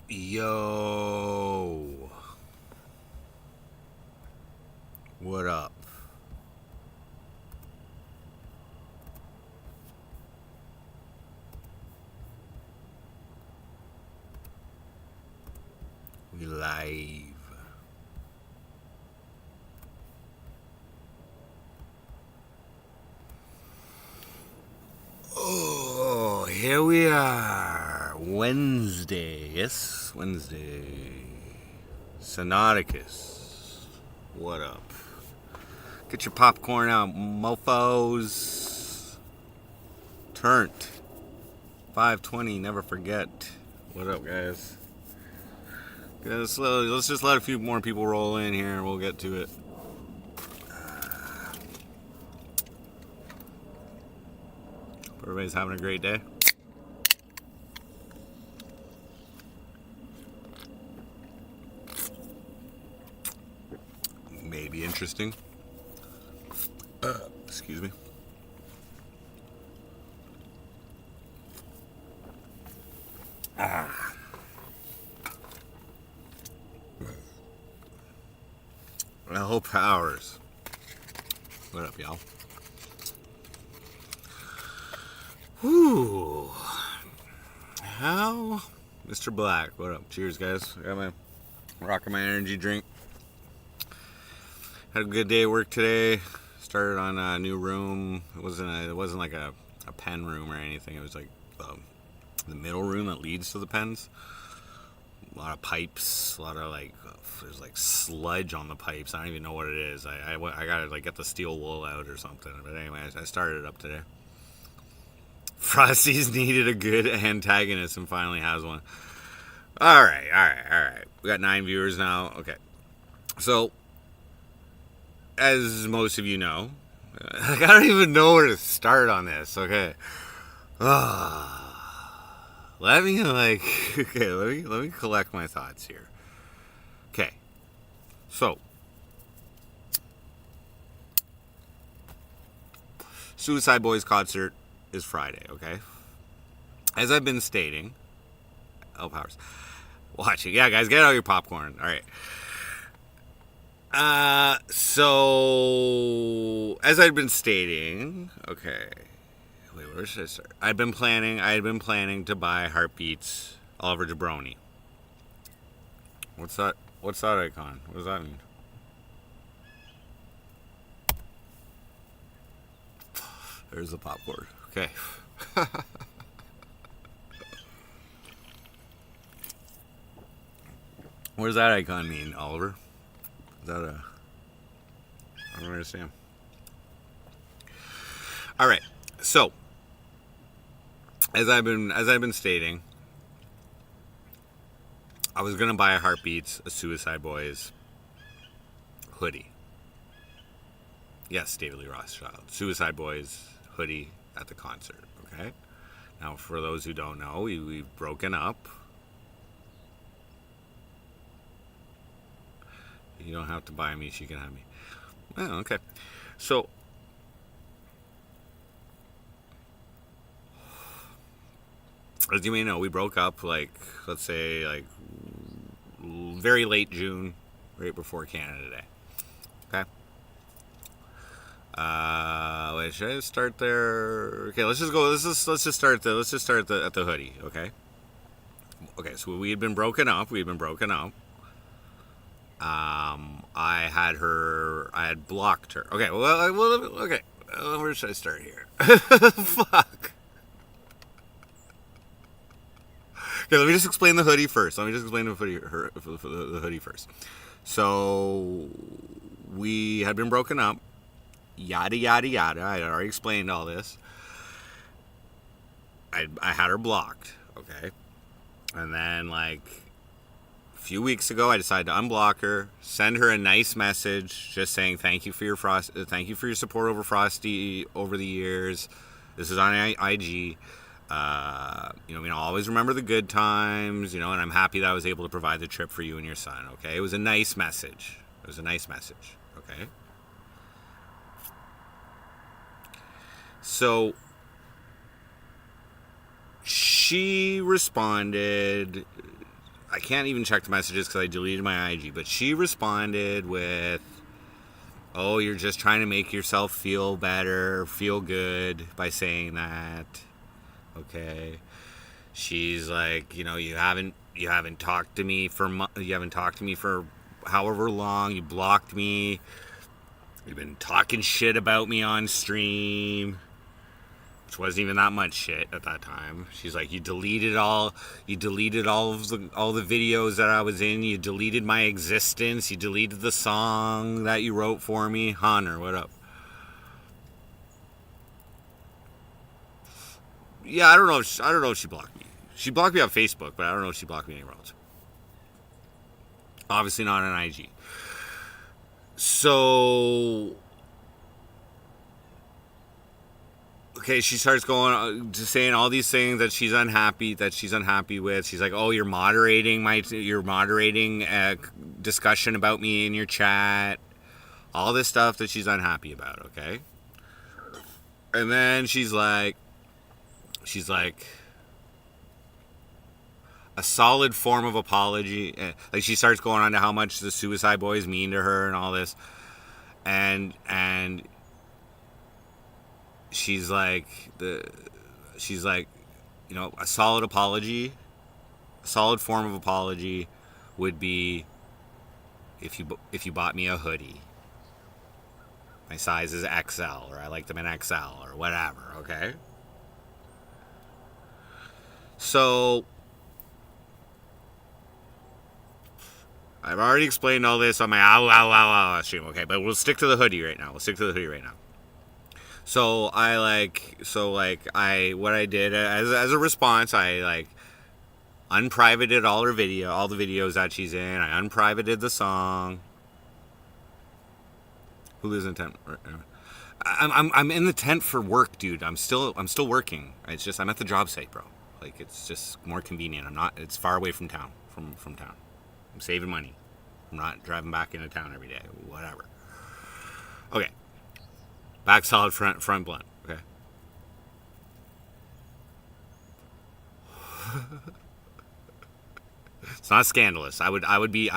Yo, what up? We live. Oh, here we are. Wednesday. Yes, Wednesday. Sonoticus. What up? Get your popcorn out, mofos. Turnt. 520, never forget. What up, guys? Let's just let a few more people roll in here and we'll get to it. Everybody's having a great day. Maybe interesting. Excuse me. Well, powers. What up, y'all? Whew. How? Mr. Black, what up? Cheers, guys. I got my rocking my energy drink. Had a good day at work today. Started on a new room. It wasn't like a pen room or anything. It was like the middle room that leads to the pens. A lot of pipes. A lot of there's like sludge on the pipes. I don't even know what it is. I gotta like get the steel wool out or something. But anyway, I started it up today. Frosty's needed a good antagonist and finally has one. All right. We got 9 viewers now. Okay. So, as most of you know, I don't even know where to start on this. Okay. Let me collect my thoughts here. Okay. So, Suicide Boys concert is Friday, okay? As I've been stating, powers. Watch it. Yeah, guys, get out your popcorn. All right. So as I've been stating, okay. Wait, where should I start? I had been planning to buy Hearttbeattz Oliver Jabroni. What's that icon? What does that mean? There's the popcorn. Okay. What does that icon mean, Oliver? Is that a... I don't understand. All right. So, as I've been stating, I was gonna buy a Hearttbeattz, a Suicide Boys hoodie. Yes, David Lee Rothschild. Suicide Boys hoodie at the concert. Okay. Now, for those who don't know, we've broken up. You don't have to buy me, she can have me. Oh, okay. So, as you may know, we broke up let's say very late June, right before Canada Day. Okay. Wait, should I start there? Okay, let's just start at the hoodie. Okay. Okay, so we had been broken up. I had blocked her. Okay, okay. Where should I start here? Fuck. Okay, let me just explain the hoodie first. The hoodie first. So, we had been broken up. Yada, yada, yada. I had already explained all this. I had her blocked. Okay. And then, a few weeks ago, I decided to unblock her, send her a nice message, just saying thank you for your support over Frosty over the years. This is on IG. I'll always remember the good times, and I'm happy that I was able to provide the trip for you and your son. Okay, it was a nice message. Okay. So she responded. I can't even check the messages because I deleted my IG, but she responded with, oh, you're just trying to make yourself feel better, feel good by saying that. Okay. She's like, you haven't talked to me for however long. You blocked me. You've been talking shit about me on stream, which wasn't even that much shit at that time. She's like, you deleted all the videos that I was in. You deleted my existence. You deleted the song that you wrote for me. Hunter, what up? Yeah, I don't know if she blocked me. She blocked me on Facebook, but I don't know if she blocked me anywhere else. Obviously not on IG. So, okay, she starts going to saying all these things that she's unhappy with. She's like, "Oh, you're moderating discussion about me in your chat." All this stuff that she's unhappy about, okay? And then she's like a solid form of apology. Like, she starts going on to how much the Suicide Boys mean to her and all this. And she's like, a solid apology, a solid form of apology would be if you bought me a hoodie. My size is XL, or I like them in XL, or whatever, okay? So, I've already explained all this on my stream, okay? But we'll stick to the hoodie right now. So what I did as a response, I unprivated all the videos that she's in. I unprivated the song. Who lives in a tent? I'm in the tent for work, dude. I'm still working. It's just I'm at the job site, bro. Like, it's just more convenient. It's far away from town. From town. I'm saving money. I'm not driving back into town every day. Whatever. Okay. Back solid, front blunt. Okay. It's not scandalous. I would be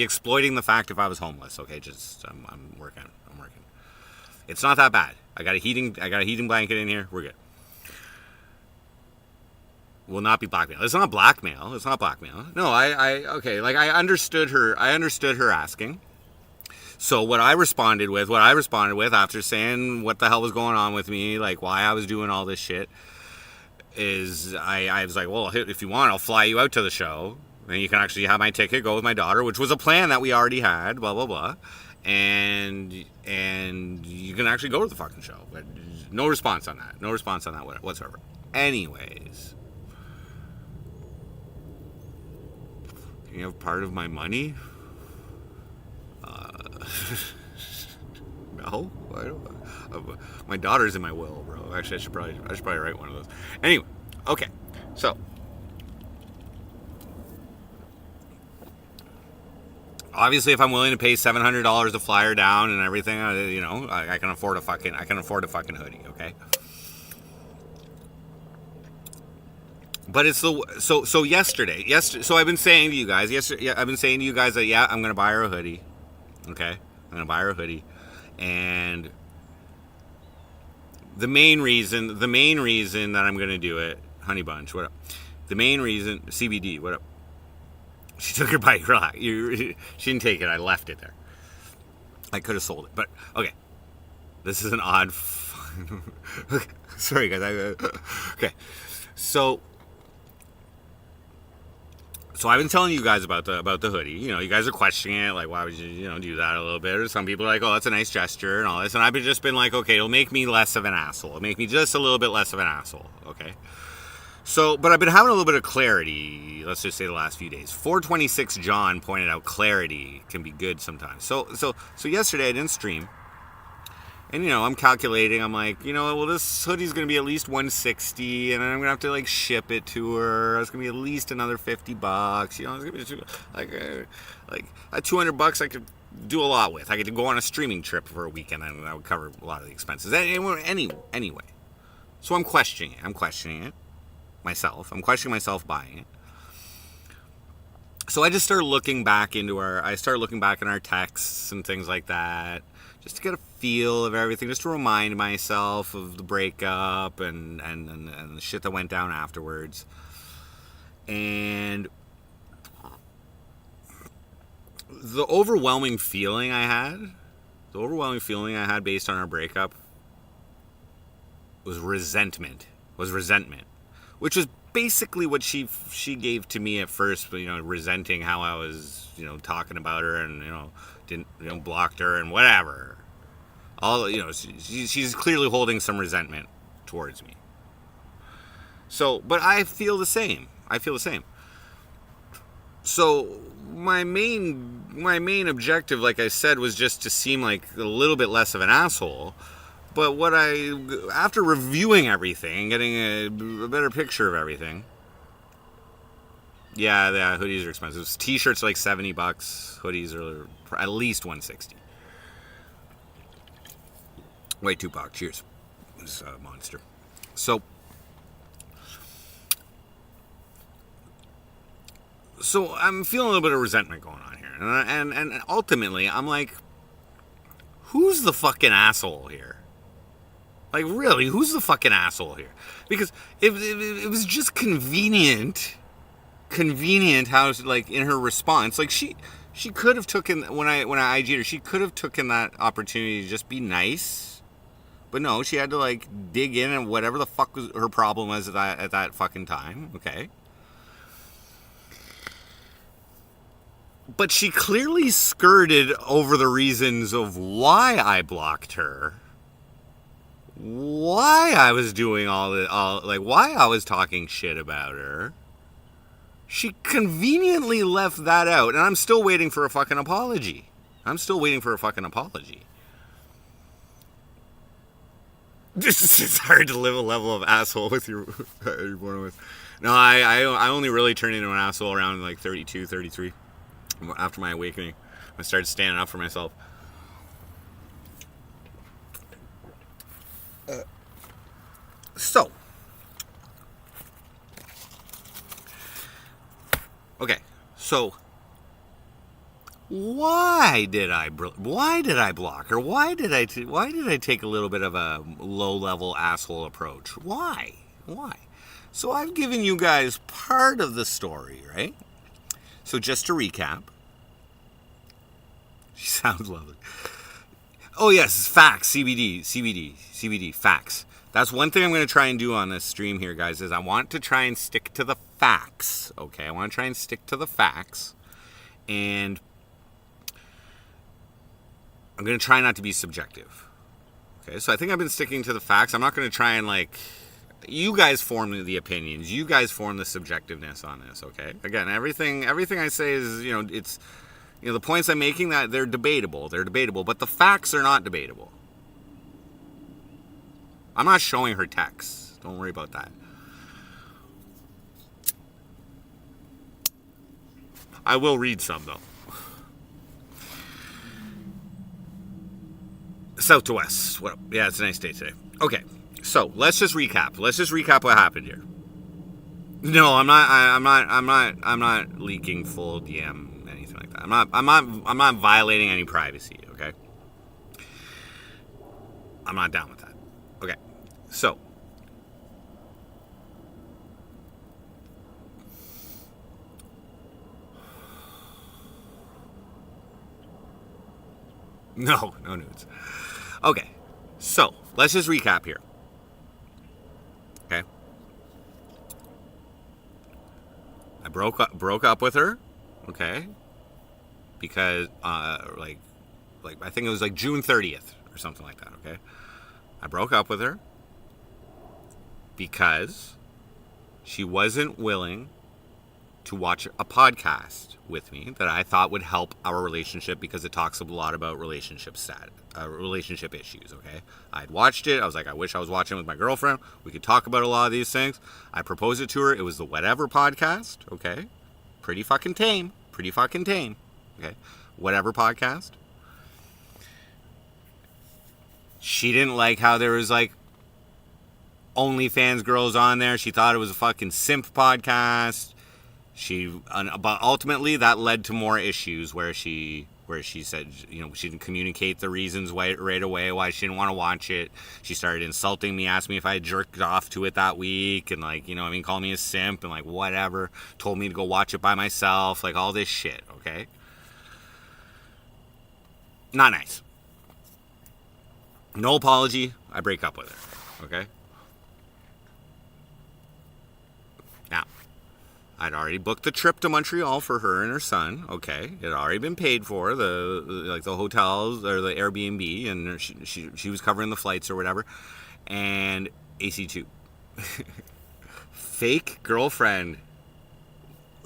exploiting the fact if I was homeless. Okay, just I'm working. It's not that bad. I got a heating blanket in here. We're good. Will not be blackmail. It's not blackmail. No, okay. Like, I understood her asking. So what I responded with after saying what the hell was going on with me, like why I was doing all this shit, is I was like, well, if you want, I'll fly you out to the show. Then you can actually have my ticket, go with my daughter, which was a plan that we already had, blah, blah, blah. And you can actually go to the fucking show. But no response on that whatsoever. Anyways. Can you have part of my money? No. My daughter's in my will, bro. Actually, I should probably write one of those. Anyway, okay. So, obviously, if I'm willing to pay $700 to fly her down and everything, I can afford a fucking hoodie. Okay. But it's so yesterday. So I've been saying to you guys that I'm gonna buy her a hoodie. Okay, I'm gonna buy her a hoodie, and the main reason that I'm gonna do it, Honey Bunch, what up? The main reason, CBD, what up? She took her bike. Relax. She didn't take it. I left it there. I could have sold it, but okay. This is an odd. Okay. Sorry, guys. Okay, so I've been telling you guys about the hoodie. You guys are questioning it, like, why would you do that a little bit? Or some people are like, oh, that's a nice gesture and all this. And I've just been like, okay, it'll make me less of an asshole. It'll make me just a little bit less of an asshole. Okay. So, but I've been having a little bit of clarity. Let's just say the last few days. 426 John pointed out clarity can be good sometimes. So yesterday I didn't stream. And, I'm calculating. I'm like, well, this hoodie's going to be at least $160, and then I'm going to have to, like, ship it to her. It's going to be at least another $50. It's going to be, like at $200 I could do a lot with. I could go on a streaming trip for a weekend, and that would cover a lot of the expenses. Anyway. So I'm questioning it myself. I'm questioning myself buying it. So I just started looking back in our texts and things like that, just to get a feel of everything, just to remind myself of the breakup and the shit that went down afterwards. And the overwhelming feeling I had based on our breakup was resentment, which was basically what she gave to me at first, resenting how I was, talking about her and, didn't, blocked her and whatever. All, she's clearly holding some resentment towards me. So, but I feel the same. So my main objective, like I said, was just to seem like a little bit less of an asshole. But after reviewing everything, getting a better picture of everything. Yeah, hoodies are expensive. T-shirts are like $70. Hoodies are at least $160. Wait, Tupac. Cheers. This monster. So I'm feeling a little bit of resentment going on here, and ultimately I'm like, who's the fucking asshole here? Like, really, who's the fucking asshole here? Because it was just convenient how, like, in her response, like, she could have taken, when I IG'd her, she could have taken that opportunity to just be nice. But no, she had to, like, dig in and whatever the fuck was her problem was at that fucking time, okay? But she clearly skirted over the reasons of why I blocked her. Why I was doing why I was talking shit about her. She conveniently left that out, and I'm still waiting for a fucking apology. It's hard to live a level of asshole with you're born with. No, I only really turned into an asshole around like 32, 33. After my awakening, I started standing up for myself. So why did I block her? Why did I take a little bit of a low-level asshole approach? Why? So I've given you guys part of the story, right? So just to recap, she sounds lovely. Oh yes, facts, CBD, facts. That's one thing I'm going to try and do on this stream here, guys, is I want to try and stick to the facts, okay? I want to try and stick to the facts, and I'm going to try not to be subjective, okay? So I think I've been sticking to the facts. I'm not going to try and, like, you guys form the opinions. You guys form the subjectiveness on this, okay? Again, everything I say is, it's, the points I'm making, that they're debatable, but the facts are not debatable. I'm not showing her texts. Don't worry about that. I will read some, though. South to west. What? Yeah, it's a nice day today. Okay, so let's just recap. What happened here. No, I'm not leaking full DM anything like that. I'm not violating any privacy. Okay. I'm not down with that. Okay, so no nudes. Okay, so let's just recap here. Okay, I broke up with her. Okay, because like I think it was like June 30th or something like that. Okay. I broke up with her because she wasn't willing to watch a podcast with me that I thought would help our relationship, because it talks a lot about relationship issues, okay? I'd watched it. I was like, I wish I was watching it with my girlfriend. We could talk about a lot of these things. I proposed it to her. It was the Whatever podcast, okay? Pretty fucking tame, okay? Whatever podcast. She didn't like how there was, like, OnlyFans girls on there. She thought it was a fucking simp podcast. But ultimately that led to more issues where she said, she didn't communicate the reasons right away why she didn't want to watch it. She started insulting me, asked me if I had jerked off to it that week, and called me a simp and whatever, told me to go watch it by myself, all this shit, okay? Not nice. No apology, I break up with her, okay? Now, I'd already booked the trip to Montreal for her and her son. Okay, it had already been paid for, the hotels or the Airbnb, and she was covering the flights or whatever. And AC2, fake girlfriend.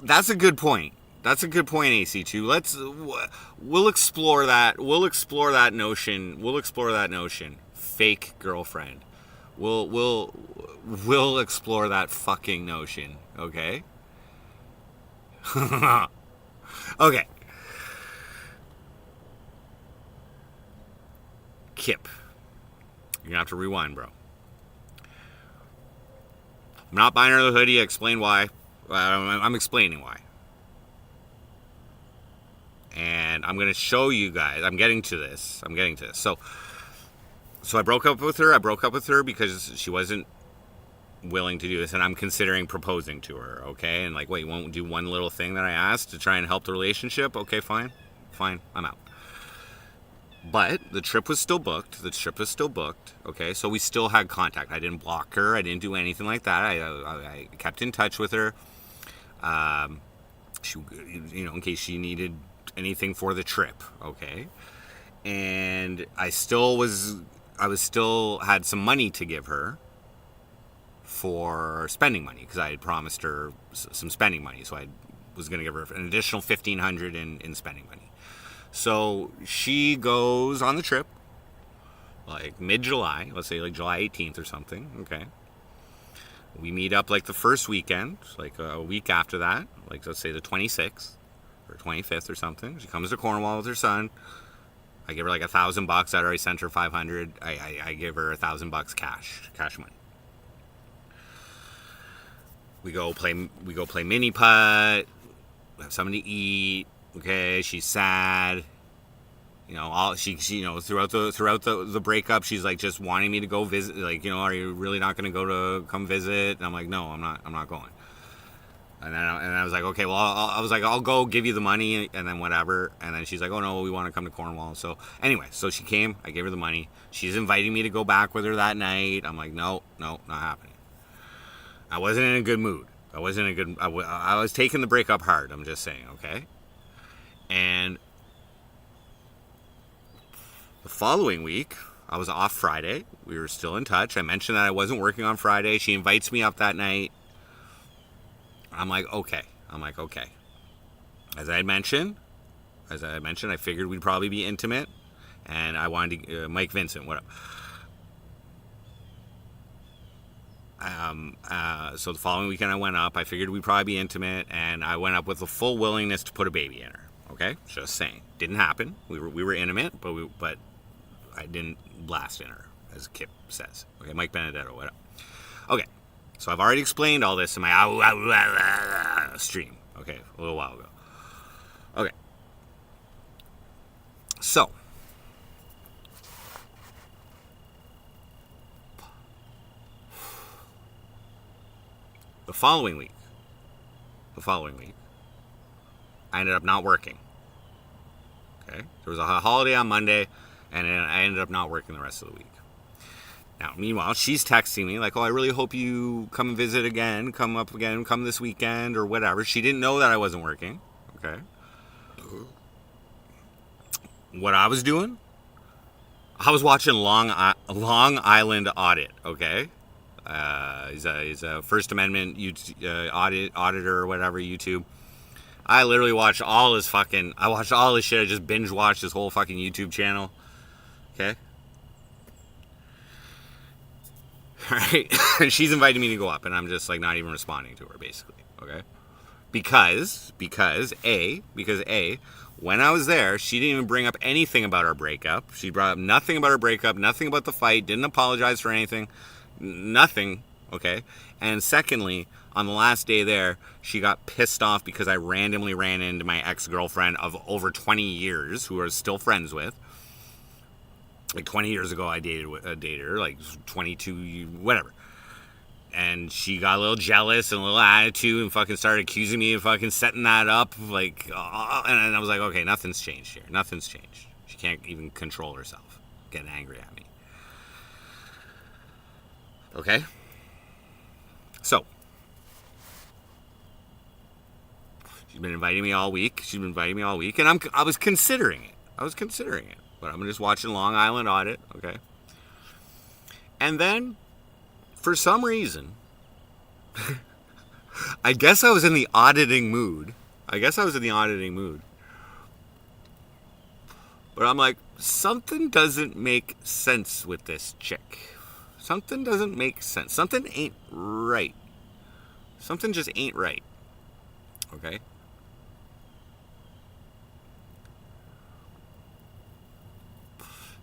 That's a good point. AC2. We'll explore that. We'll explore that notion. Fake girlfriend. We'll explore that fucking notion. Okay. Okay. Kip. You're gonna have to rewind, bro. I'm not buying her the hoodie. I explain why. I'm explaining why. And I'm gonna show you guys. I'm getting to this. So I broke up with her because she wasn't willing to do this, and I'm considering proposing to her, okay? And wait, you won't do one little thing that I asked to try and help the relationship? Okay, fine, I'm out. But the trip was still booked, okay? So we still had contact. I didn't block her, I didn't do anything like that. I kept in touch with her, she, in case she needed anything for the trip, okay? And I still had some money to give her for spending money, because I had promised her some spending money, so I was going to give her an additional $1,500 in spending money. So she goes on the trip mid-July, let's say July 18th or something, okay? We meet up the first weekend, a week after that, let's say the 26th or 25th or something. She comes to Cornwall with her son. I give her $1,000. I'd already sent her $500. I give her $1,000 cash money. We go play mini putt, have something to eat. Okay, she's sad. Throughout the breakup, she's just wanting me to go visit. Are you really not going to come visit? And I'm like, no, I'm not going. And then I was like, okay, well, I'll go give you the money and then whatever. And then she's like, oh no, we want to come to Cornwall. So anyway, so she came. I gave her the money. She's inviting me to go back with her that night. I'm like, no, not happening. I wasn't in a good mood. I was taking the breakup hard. I'm just saying, okay? And the following week, I was off Friday. We were still in touch. I mentioned that I wasn't working on Friday. She invites me up that night. I'm like, okay. As I mentioned, I figured we'd probably be intimate. And I wanted to, Mike Vincent, what up? So the following weekend I went up. I figured we'd probably be intimate, and I went up with a full willingness to put a baby in her. Okay, just saying, didn't happen. We were intimate, but I didn't blast in her, as Kip says. Okay, Mike Benedetto, what up? Okay, so I've already explained all this in my stream. Okay, a little while ago. Okay, so. The following week, I ended up not working. Okay? There was a holiday on Monday, and I ended up not working the rest of the week. Now, meanwhile, she's texting me oh, I really hope you come and visit again, come up again, come this weekend, or whatever. She didn't know that I wasn't working. Okay? What I was doing? I was watching Long Island Audit, okay? He's a First Amendment auditor or whatever, YouTube. I literally watched all his shit. I just binge watched his whole fucking YouTube channel. Okay? Alright? She's inviting me to go up, and I'm just not even responding to her, basically. Okay? Because A, when I was there, she didn't even bring up anything about our breakup. She brought up nothing about our breakup, nothing about the fight, didn't apologize for anything. Nothing, okay? And secondly, On the last day there, she got pissed off because I randomly ran into my ex-girlfriend of over 20 years, who I was still friends with. Like 20 years ago, I dated her, like 22, whatever. And she got a little jealous and a little attitude and fucking started accusing me of fucking setting that up. Like, and I was like, okay, nothing's changed here. Nothing's changed. She can't even control herself, getting angry at me. Okay? So, she's been inviting me all week. And I was considering it. But I'm just watching Long Island Audit, okay? And then, for some reason, I guess I was in the auditing mood. But I'm like, something doesn't make sense with this chick. Something doesn't make sense. Something ain't right. Something just ain't right. Okay?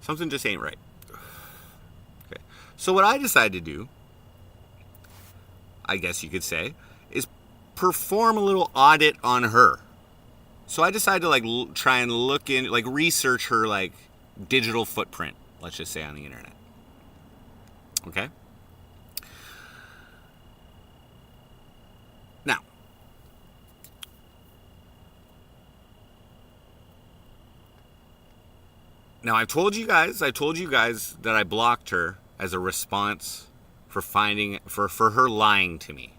Something just ain't right. Okay. So what I decided to do, I guess you could say, is perform a little audit on her. So I decided to like try and look in, like research her like digital footprint, let's just say, on the internet. Okay? Now I told you guys that I blocked her as a response for her lying to me.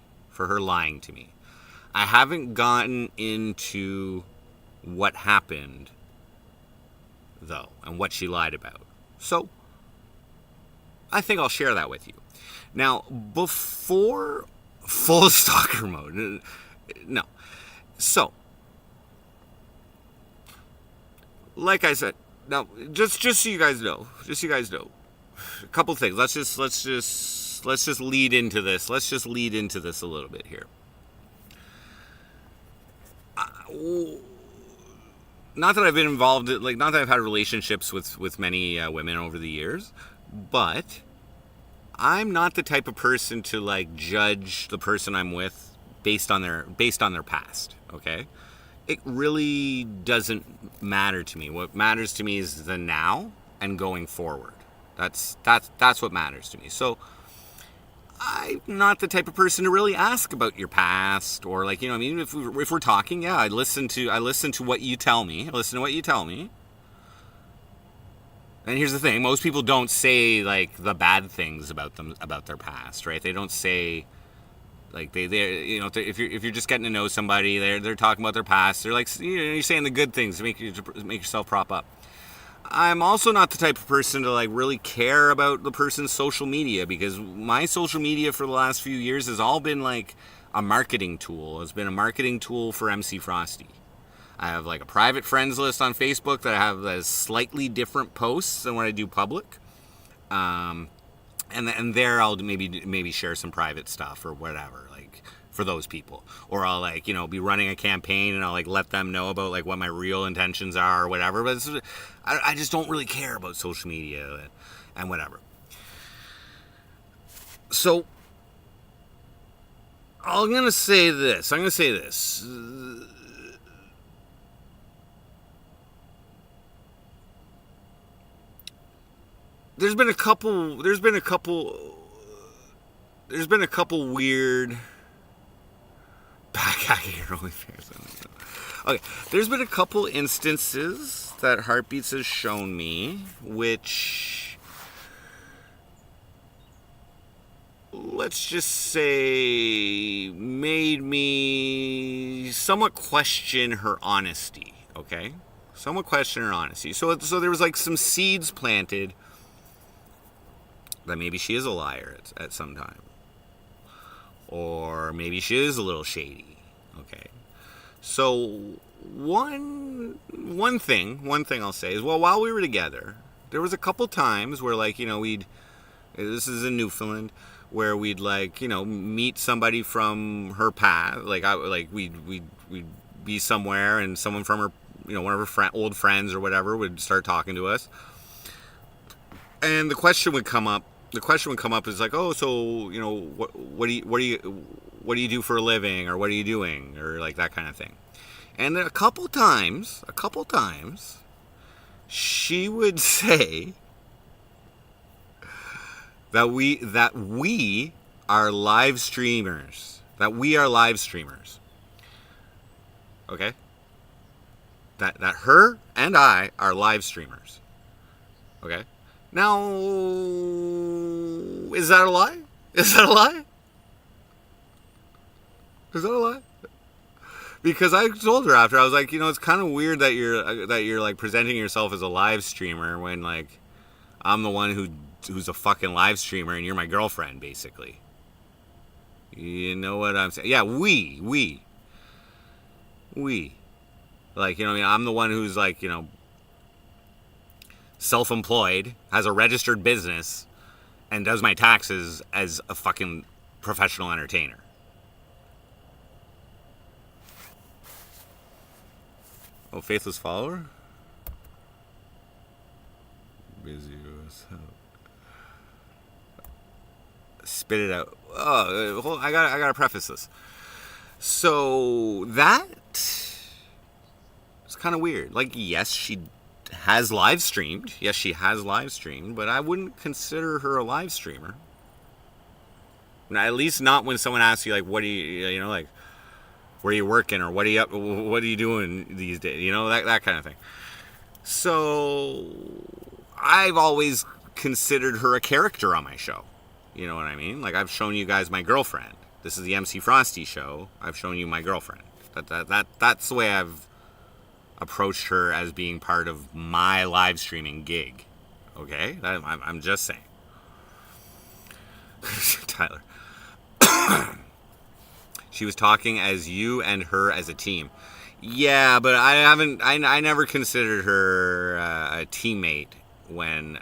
I haven't gotten into what happened though and what she lied about. So I think I'll share that with you. Now, before full stalker mode, no. So, like I said, now just so you guys know, a couple things. Let's just lead into this. Let's just lead into this a little bit here. Not that I've been involved, not that I've had relationships with many women over the years, but I'm not the type of person to like judge the person I'm with based on their past. Okay, it really doesn't matter to me. What matters to me is the now and going forward. That's what matters to me. So I'm not the type of person to really ask about your past or like, I mean, if we're talking, yeah, I listen to what you tell me. And here's the thing: most people don't say like the bad things about their past, right? They don't say like they if you're just getting to know somebody, they're talking about their past. They're like, you're saying the good things to make yourself prop up. I'm also not the type of person to like really care about the person's social media, because my social media for the last few years has all been like a marketing tool. It's been a marketing tool for MC Frosty. I have like a private friends list on Facebook that I have slightly different posts than what I do public. And there I'll maybe share some private stuff or whatever, like for those people. Or I'll like, be running a campaign and I'll like let them know about like what my real intentions are or whatever. But I just don't really care about social media and whatever. So I'm going to say this. There's been a couple weird backhacking your OnlyFans. Okay, there's been a couple instances that Hearttbeattz has shown me, which, let's just say, made me somewhat question her honesty. Okay, So there was like some seeds planted that maybe she is a liar at some time. Or maybe she is a little shady. Okay. So one thing I'll say is, well, while we were together, there was a couple times where like, this is in Newfoundland, where we'd like, meet somebody from her past, we'd be somewhere and someone from her, one of her old friends or whatever would start talking to us. And the question would come up is like, oh, so, what what do you do for a living, or what are you doing, or like that kind of thing. And a couple times, she would say that we are live streamers. Okay? That her and I are live streamers. Okay? Now, is that a lie? Because I told her after, I was like, it's kind of weird that you're like presenting yourself as a live streamer when like I'm the one who's a fucking live streamer and you're my girlfriend, basically. You know what I'm saying? Yeah, we. Like, I'm the one who's like, self-employed, has a registered business, and does my taxes as a fucking professional entertainer. Oh, faithless follower? Busy as hell. Spit it out. Oh, I gotta preface this. So that is kind of weird. Like, yes, she has live streamed, but I wouldn't consider her a live streamer. At least not when someone asks you, like, what do you, like, where are you working, or what are you doing these days? That kind of thing. So I've always considered her a character on my show. You know what I mean? Like, I've shown you guys my girlfriend. This is the MC Frosty show. I've shown you my girlfriend. That's the way I've approached her as being part of my live streaming gig. Okay? I'm just saying. Tyler. She was talking as you and her as a team. Yeah, but I never considered her a teammate when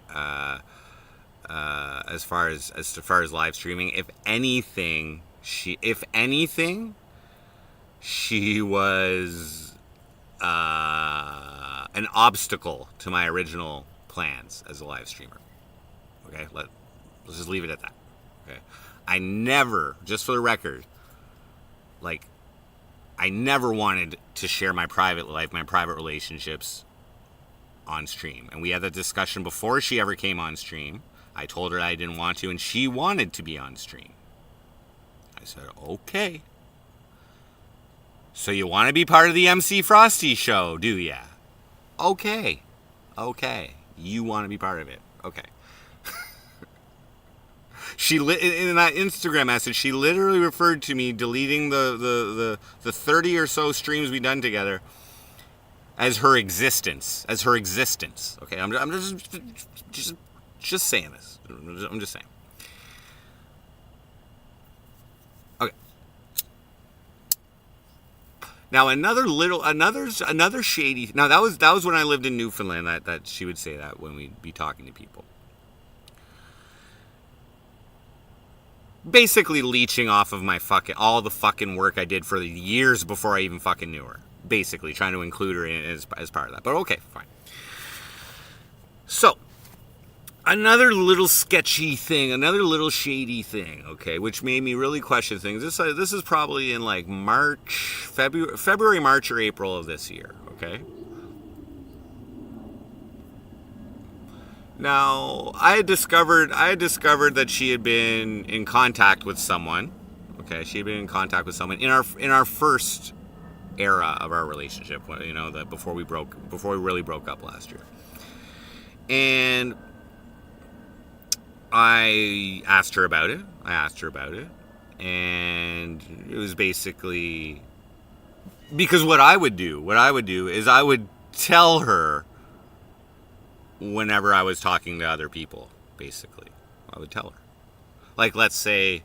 as far as live streaming. If anything, she was an obstacle to my original plans as a live streamer. Okay, let's just leave it at that. Okay, I never, just for the record, like, I never wanted to share my private life, my private relationships on stream. And we had that discussion before she ever came on stream. I told her I didn't want to, and she wanted to be on stream. I said, okay. So you want to be part of the MC Frosty show, do ya? Okay. You want to be part of it. Okay. In that Instagram message, she literally referred to me deleting the 30 or so streams we've done together as her existence. Okay, I'm just saying this. I'm just saying. Okay. Now another shady. Now that was when I lived in Newfoundland that she would say that when we'd be talking to people. Basically leeching off of all the fucking work I did for the years before I even fucking knew her. Basically trying to include her in as part of that. But okay, fine. So, another little sketchy thing, another little shady thing, okay, which made me really question things. This is probably in like February, March, or April of this year, okay? Now, I had discovered that she had been in contact with someone. Okay, she had been in contact with someone in our first era of our relationship. Before we really broke up last year. And I asked her about it. And it was basically because what I would do is I would tell her whenever I was talking to other people, basically. I would tell her. Like, let's say,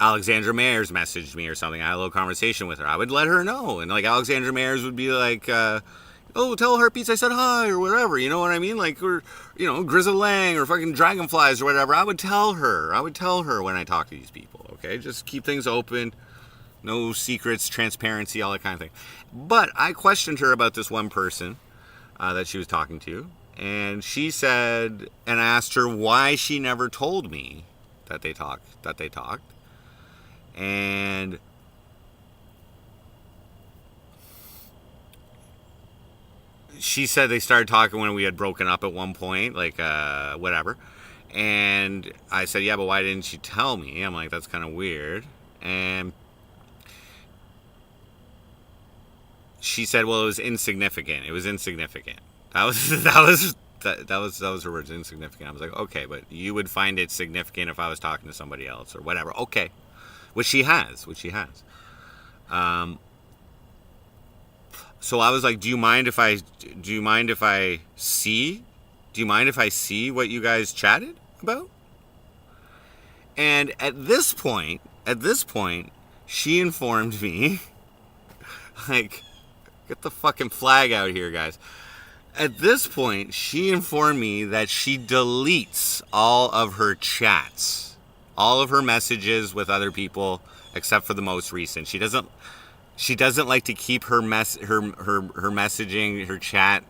Alexandra Mayers messaged me or something. I had a little conversation with her. I would let her know. And, like, Alexandra Mayers would be like, tell Hearttbeattz I said hi, or whatever. You know what I mean? Like, or, Grizzle Lang, or fucking Dragonflies, or whatever. I would tell her when I talk to these people, okay? Just keep things open. No secrets, transparency, all that kind of thing. But I questioned her about this one person that she was talking to, and she said, and I asked her why she never told me that they talked. And she said they started talking when we had broken up at one point, like, whatever. And I said, yeah, but why didn't she tell me? I'm like, that's kind of weird. And she said, well, it was insignificant. It was insignificant. That was her words, insignificant. I was like, okay, but you would find it significant if I was talking to somebody else or whatever. Okay. Which she has. So I was like, do you mind if I see what you guys chatted about? And at this point, she informed me, like, get the fucking flag out here, guys. At this point, she informed me that she deletes all of her chats, all of her messages with other people, except for the most recent. She doesn't like to keep her messaging, her chat,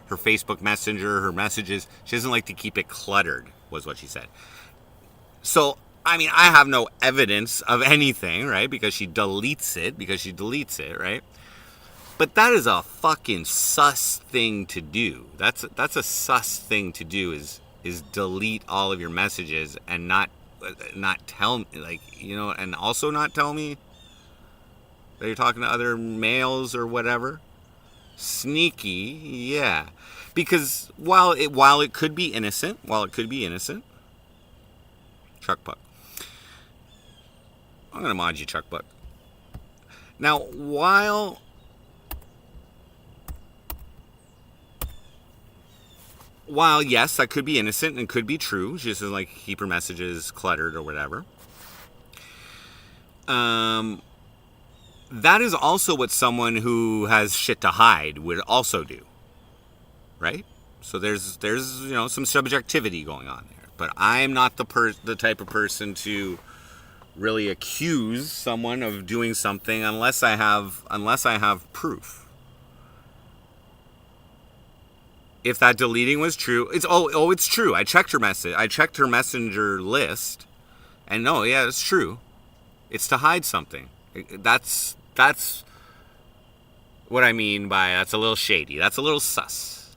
her Facebook Messenger, her messages. She doesn't like to keep it cluttered, was what she said. So, I mean, I have no evidence of anything, right? Because she deletes it, right? But that is a fucking sus thing to do. That's a sus thing to do is delete all of your messages and not tell me, like, you know, and also not tell me that you're talking to other males or whatever. Sneaky, yeah. Because while it could be innocent, Chuck Buck. I'm gonna mod you, Chuck Buck. Now, while yes, that could be innocent and could be true. She just doesn't like keep her messages cluttered or whatever. That is also what someone who has shit to hide would also do, right? So there's you know, some subjectivity going on there. But I'm not the type of person to really accuse someone of doing something unless I have proof. If that deleting was true, it's true. I checked her message. I checked her messenger list, and no, yeah, it's true. It's to hide something. That's what I mean by that's a little shady. That's a little sus.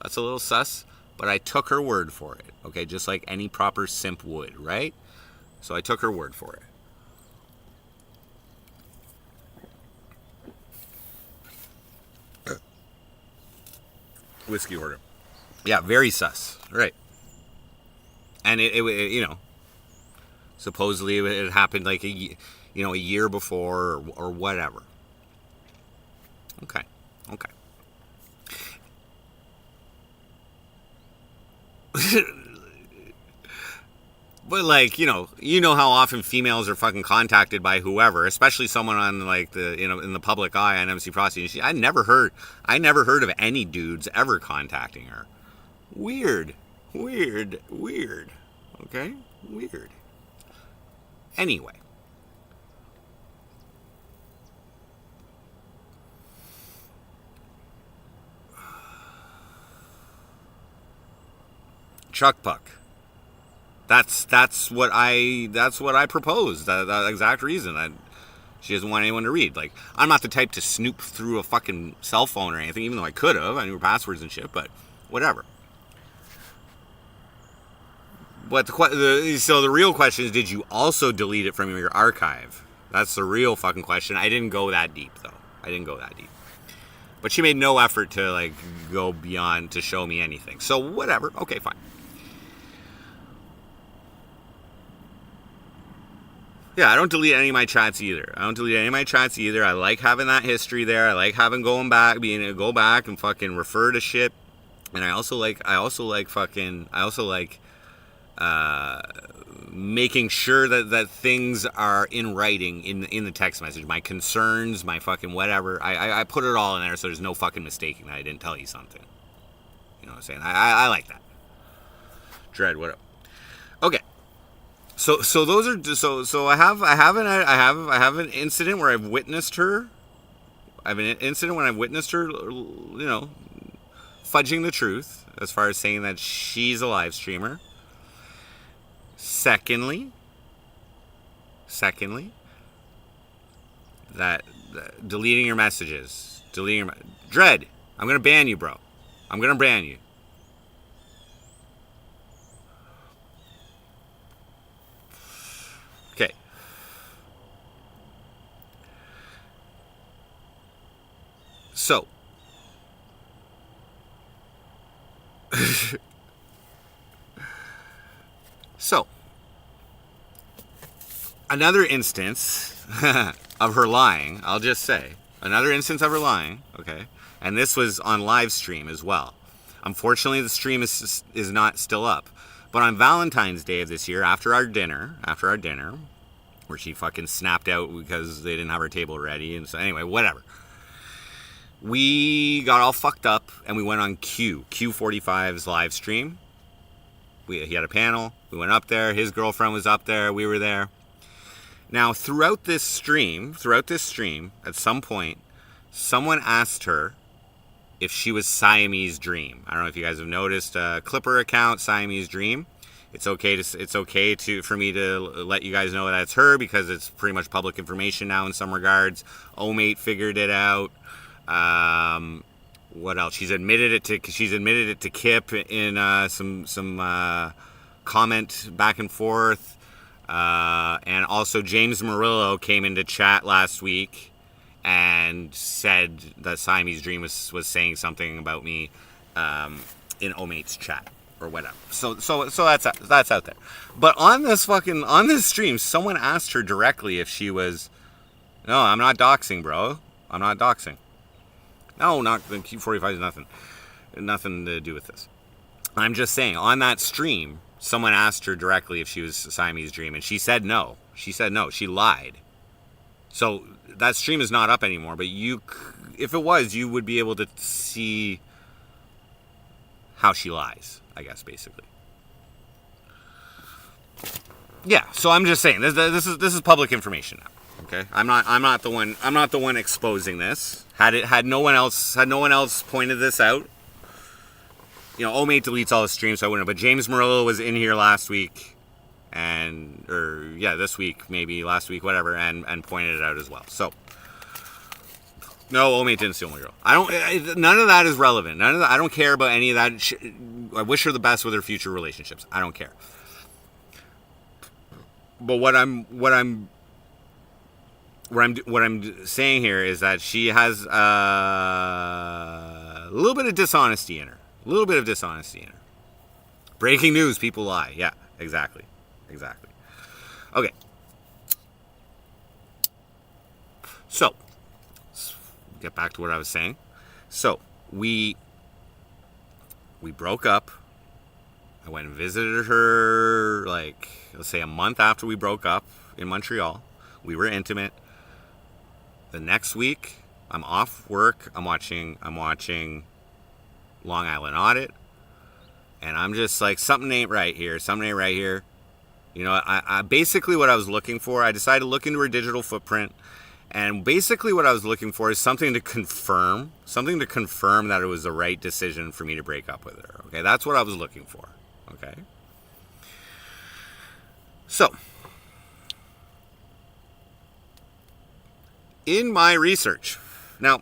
But I took her word for it. Okay, just like any proper simp would, right? So I took her word for it. Whiskey order. Yeah, very sus. Right. And it you know, supposedly it happened like a year before or whatever. Okay. But like, you know how often females are fucking contacted by whoever, especially someone on like the, you know, in the public eye on MC Prostitute. I never heard of any dudes ever contacting her. Weird. Okay? Weird. Anyway. Chuck Buck. That's what I proposed. That exact reason. She doesn't want anyone to read. Like, I'm not the type to snoop through a fucking cell phone or anything, even though I could have. I knew her passwords and shit, but whatever. But so the real question is, did you also delete it from your archive? That's the real fucking question. I didn't go that deep, though. But she made no effort to, like, go beyond to show me anything. So, whatever. Okay, fine. Yeah, I don't delete any of my chats either. I like having that history there. I like having go back and fucking refer to shit. And I also like making sure that things are in writing in the text message. My concerns, my fucking whatever. I put it all in there so there's no fucking mistaking that I didn't tell you something. You know what I'm saying? I like that. Dread, what up? Okay. So those are so I have an incident where I've witnessed her. I have an incident when I've witnessed her, you know, fudging the truth as far as saying that she's a live streamer. Secondly, that deleting your messages, Dread, I'm gonna ban you, bro. I'm gonna ban you. Okay. So. So. Another instance of her lying, I'll just say. Another instance of her lying, okay? And this was on live stream as well. Unfortunately, the stream is not still up. But on Valentine's Day of this year, after our dinner, where she fucking snapped out because they didn't have her table ready, and so anyway, whatever. We got all fucked up and we went on Q45's live stream. He had a panel. We went up there. His girlfriend was up there. We were there. Now, throughout this stream, at some point, someone asked her if she was Siamese Dream. I don't know if you guys have noticed. Clipper account, Siamese Dream. It's okay for me to let you guys know that's her because it's pretty much public information now in some regards. Omate figured it out. What else? She's admitted it to Kip in some comment back and forth. And also James Murillo came into chat last week and said that Siamese Dream was saying something about me in Omate's chat or whatever. So that's out there. But on this stream, someone asked her directly if she was. No, I'm not doxing, bro. I'm not doxing. No, not the Q45 is nothing to do with this. I'm just saying, on that stream, someone asked her directly if she was Siamese Dream, and she said no. She lied. So that stream is not up anymore, but if it was, you would be able to see how she lies, I guess, basically. Yeah, so I'm just saying, this is public information now. Okay, I'm not the one exposing this. Had no one else pointed this out, Omate deletes all the streams, so I wouldn't. But James Murillo was in here last week, this week, maybe last week, whatever, and pointed it out as well. So, no, Omate didn't steal my girl. None of that is relevant. I don't care about any of that. I wish her the best with her future relationships. I don't care. But what I'm saying here is that she has a little bit of dishonesty in her. Breaking news, people lie. Yeah, exactly. Okay. So, let's get back to what I was saying. So, we broke up. I went and visited her, let's say a month after we broke up in Montreal. We were intimate. The next week, I'm off work. I'm watching Long Island Audit, and I'm just like, something ain't right here. I basically what I was looking for, I decided to look into her digital footprint, and basically what I was looking for is something to confirm that it was the right decision for me to break up with her. Okay, that's what I was looking for. Okay, so in my research, now.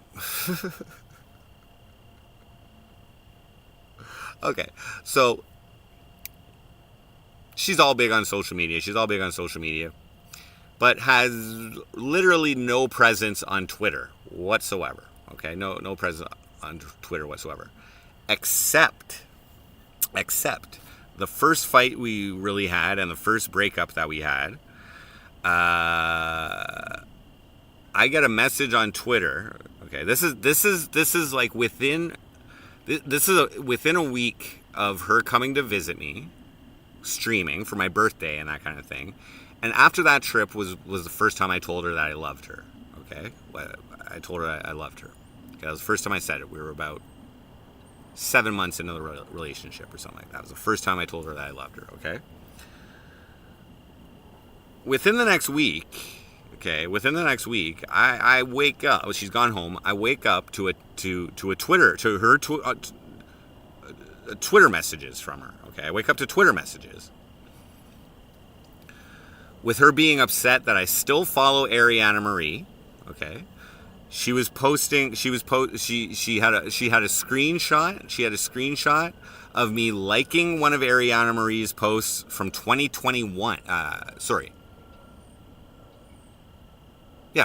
Okay, so she's all big on social media. But has literally no presence on Twitter whatsoever. Okay, no presence on Twitter whatsoever. Except the first fight we really had and the first breakup that we had. I get a message on Twitter. Okay, this is like within a week of her coming to visit me, streaming for my birthday and that kind of thing. And after that trip was the first time I told her that I loved her. Okay, I told her I loved her. Okay, that was the first time I said it. We were about 7 months into the relationship or something like that. It was the first time I told her that I loved her. Okay. Within the next week, I wake up. Well, she's gone home. I wake up to her Twitter messages from her. Okay, I wake up to Twitter messages with her being upset that I still follow Ariana Marie. Okay. She was posting. She had a screenshot. She had a screenshot of me liking one of Ariana Marie's posts from 2021.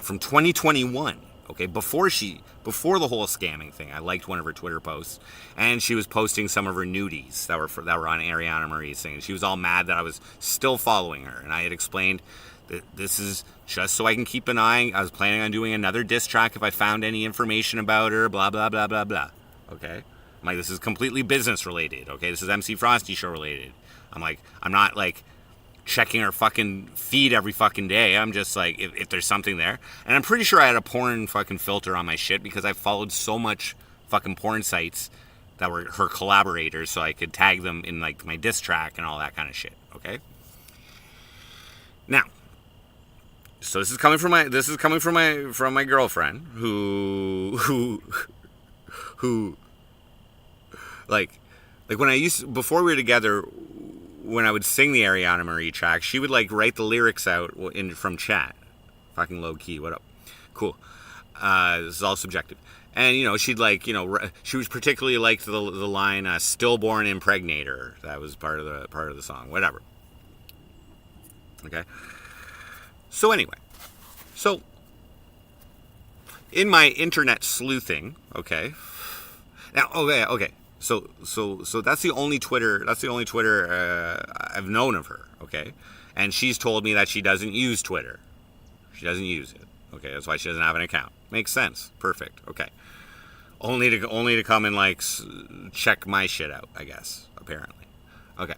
From 2021. Okay, before the whole scamming thing, I liked one of her Twitter posts, and she was posting some of her nudies that were on Ariana Marie's thing. And she was all mad that I was still following her, and I had explained that this is just so I can keep an eye. I was planning on doing another diss track if I found any information about her. Blah blah blah blah blah. Okay, I'm like, this is completely business related. Okay, this is MC Frosty show related. I'm like, I'm not like checking her fucking feed every fucking day. I'm just like, if there's something there. And I'm pretty sure I had a porn fucking filter on my shit because I followed so much fucking porn sites that were her collaborators so I could tag them in like my diss track and all that kind of shit. Okay. Now, so this is coming from my girlfriend who like when before we were together, when I would sing the Ariana Marie track, she would like write the lyrics out from chat. Fucking low key. What up? Cool. This is all subjective. And she'd like she was particularly liked the line "stillborn impregnator." That was part of the song. Whatever. Okay. So anyway, in my internet sleuthing, okay. Now, okay. So that's the only Twitter I've known of her, okay? And she's told me that she doesn't use Twitter. She doesn't use it. Okay, that's why she doesn't have an account. Makes sense. Perfect. Okay. Only to come and like check my shit out, I guess, apparently. Okay.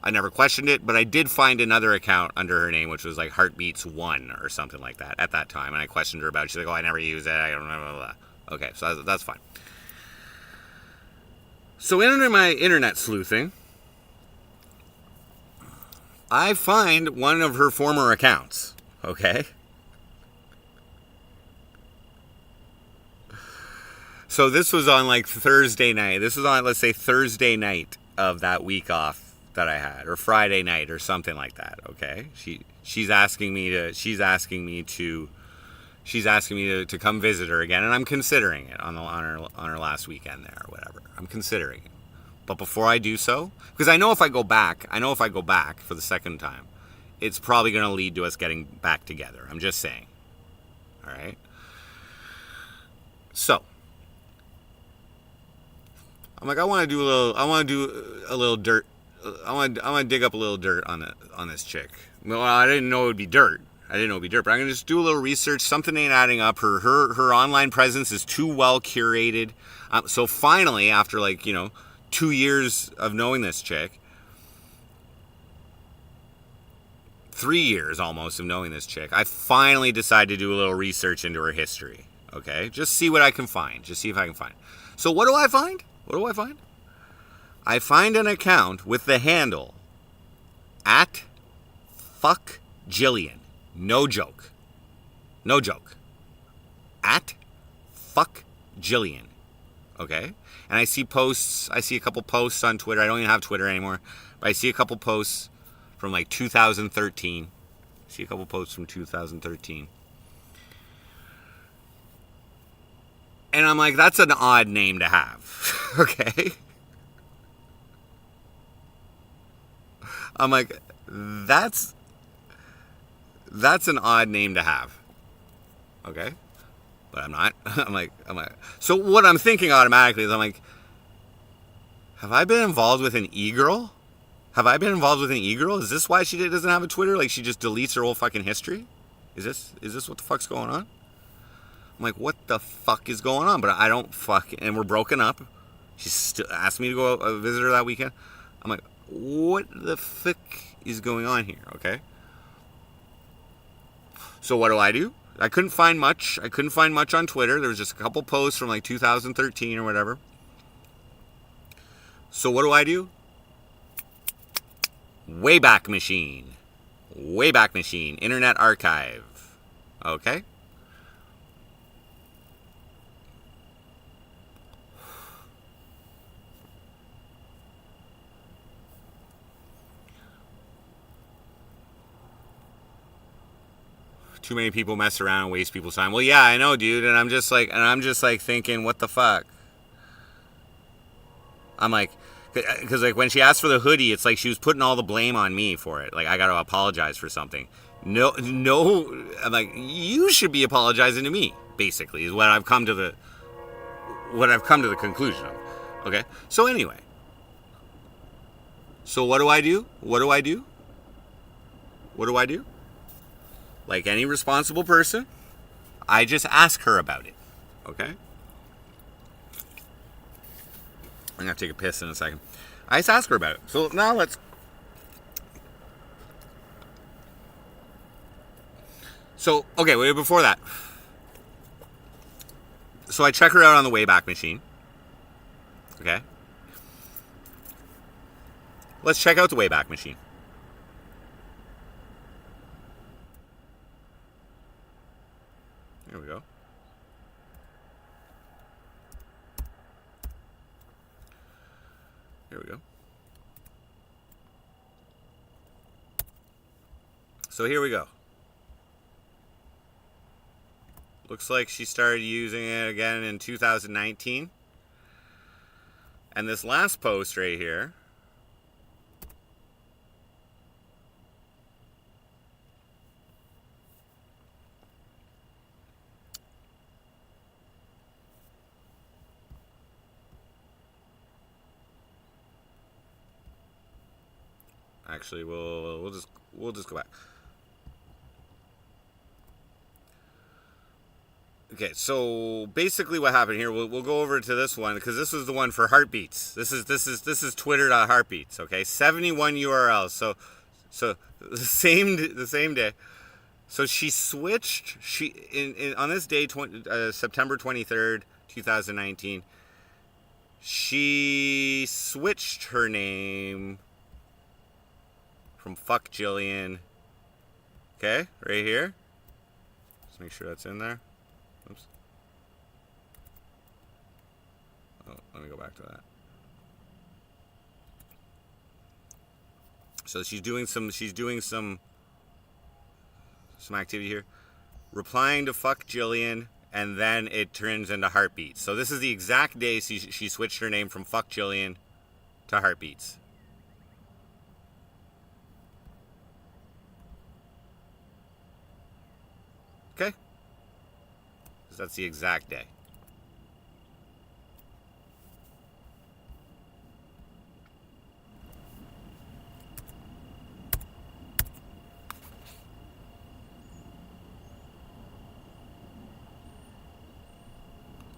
I never questioned it, but I did find another account under her name, which was like Hearttbeattz 1 or something like that at that time, and I questioned her about it. She's like, "Oh, I never use it. I don't know." Blah, blah, blah. Okay, so that's fine. So in my internet sleuthing, I find one of her former accounts, okay? So this was on like Thursday night. This was on, let's say, Thursday night of that week off that I had, or Friday night or something like that, okay? She's asking me to come visit her again, and I'm considering it on her last weekend there or whatever. I'm considering it. But before I do so, because I know if I go back for the second time, it's probably going to lead to us getting back together. I'm just saying. All right? So, I'm like, I want to do a little dirt. I want to dig up a little dirt on this chick. Well, I didn't know it would be dirt. But I'm going to just do a little research. Something ain't adding up. Her online presence is too well curated. So finally, after 2 years of knowing this chick, 3 years almost of knowing this chick, I finally decided to do a little research into her history. Okay? Just see what I can find. Just see if I can find. So what do I find? I find an account with the handle @fuckjillian. No joke. @fuckjillian. Okay? And I see a couple posts on Twitter. I don't even have Twitter anymore. But I see a couple posts from like 2013. And I'm like, that's an odd name to have. Okay? I'm like, that's an odd name to have. Okay? But I'm not. I'm like. So what I'm thinking automatically is I'm like, have I been involved with an e-girl? Is this why she doesn't have a Twitter? Like she just deletes her whole fucking history? Is this what the fuck's going on? I'm like, what the fuck is going on? But I don't and we're broken up. She still asked me to go visit her that weekend. I'm like, what the fuck is going on here? Okay. So what do? I couldn't find much. On Twitter. There was just a couple posts from like 2013 or whatever. So what do? Wayback Machine. Internet Archive. Okay. too many people mess around and waste people's time. Well, yeah, I know, dude. And I'm just like thinking, what the fuck? I'm like, because like when she asked for the hoodie, it's like she was putting all the blame on me for it. Like I got to apologize for something. No. I'm like, you should be apologizing to me. Basically, is what I've come to the conclusion of. Okay. So anyway. So what do I do? What do I do? What do I do? Like any responsible person, I just ask her about it. Okay? I'm going to take a piss in a second. I just ask her about it. So now let's... So, okay, wait, before that. So I check her out on the Wayback Machine. Okay? Let's check out the Wayback Machine. There we go. Here we go. So here we go. Looks like she started using it again in 2019. And this last post right here. Actually, we'll just go back. Okay, so basically what happened here, we'll go over to this one because this is the one for Hearttbeattz. This is Twitter.Hearttbeattz. Okay, 71 URLs. So the same day. So she switched. On this day, September 23rd, 2019. She switched her name from Fuck Jillian. Okay, right here. Just make sure that's in there. Oops. Oh, let me go back to that. So she's doing some activity here. Replying to Fuck Jillian, and then it turns into Hearttbeattz. So this is the exact day she switched her name from Fuck Jillian to Hearttbeattz. Okay? Because that's the exact day.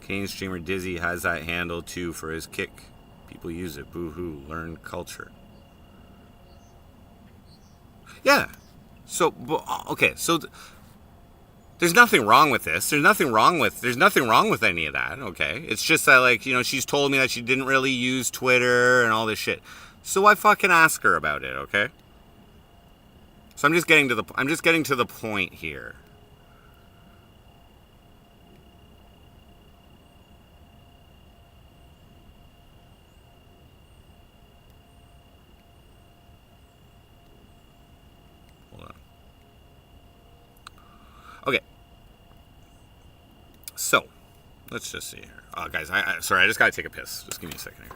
Canadian streamer Dizzy has that handle too for his kick. People use it. Boo-hoo. Learn culture. Yeah. So, okay. So... There's nothing wrong with this. There's nothing wrong with any of that, okay? It's just that, like, you know, she's told me that she didn't really use Twitter and all this shit. So I fucking ask her about it, okay? So I'm just getting to the point here. Okay. So, let's just see here. Oh, guys, sorry, I just gotta take a piss. Just give me a second here.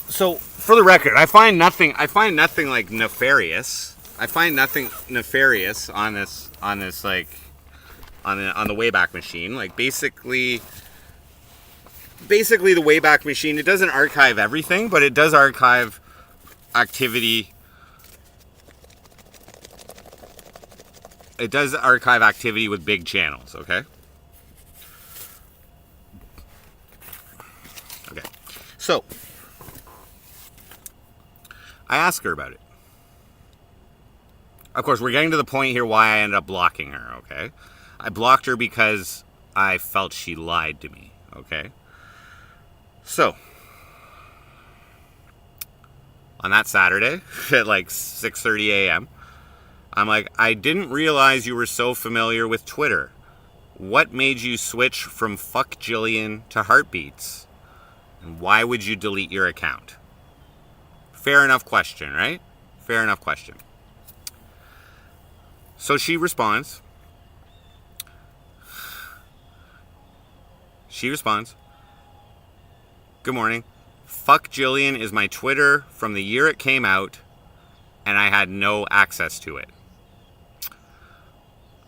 So, for the record, I find nothing like nefarious. I find nothing nefarious on this like on the Wayback Machine. Like basically the Wayback Machine, it doesn't archive everything, but it does archive activity. It does archive activity with big channels, okay? So, I asked her about it. Of course, we're getting to the point here why I ended up blocking her, okay? I blocked her because I felt she lied to me, okay? So, on that Saturday at like 6:30 a.m., I'm like, I didn't realize you were so familiar with Twitter. What made you switch from fuck Jillian to Hearttbeattz? And why would you delete your account? Fair enough question, right? Fair enough question. So she responds. Good morning. Fuck Jillian is my Twitter from the year it came out, and I had no access to it.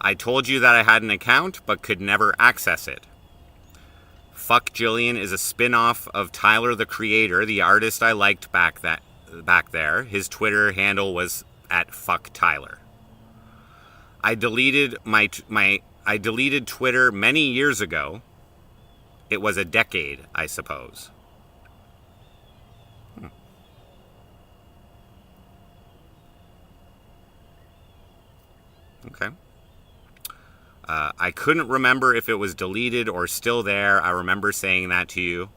I told you that I had an account, but could never access it. Fuck Jillian is a spin-off of Tyler, the Creator, the artist I liked back there. His Twitter handle was at Fuck Tyler. I deleted I deleted Twitter many years ago. It was a decade, I suppose. Okay. I couldn't remember if it was deleted or still there. I remember saying that to you.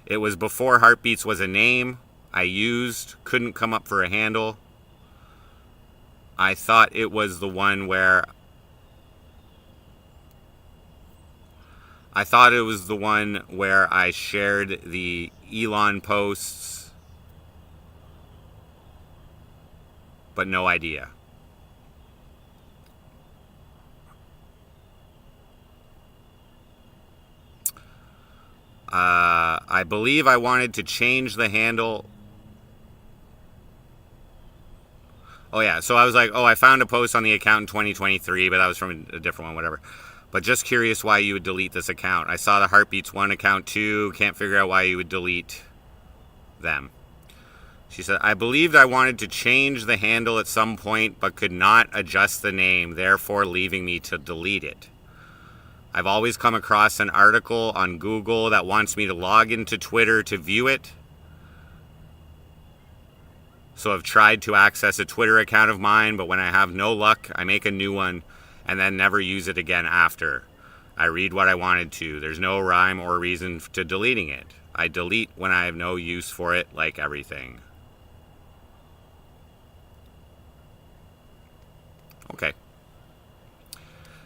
It was before Hearttbeattz was a name I used. Couldn't come up for a handle. I thought it was the one where I shared the Elon posts, but no idea. I believe I wanted to change the handle. Oh, yeah. So I was like, I found a post on the account in 2023, but that was from a different one, whatever. But just curious why you would delete this account. I saw the Hearttbeattz 1 account too. Can't figure out why you would delete them. She said, I believed I wanted to change the handle at some point, but could not adjust the name, therefore leaving me to delete it. I've always come across an article on Google that wants me to log into Twitter to view it. So I've tried to access a Twitter account of mine, but when I have no luck, I make a new one and then never use it again after. I read what I wanted to. There's no rhyme or reason to deleting it. I delete when I have no use for it, like everything. Okay.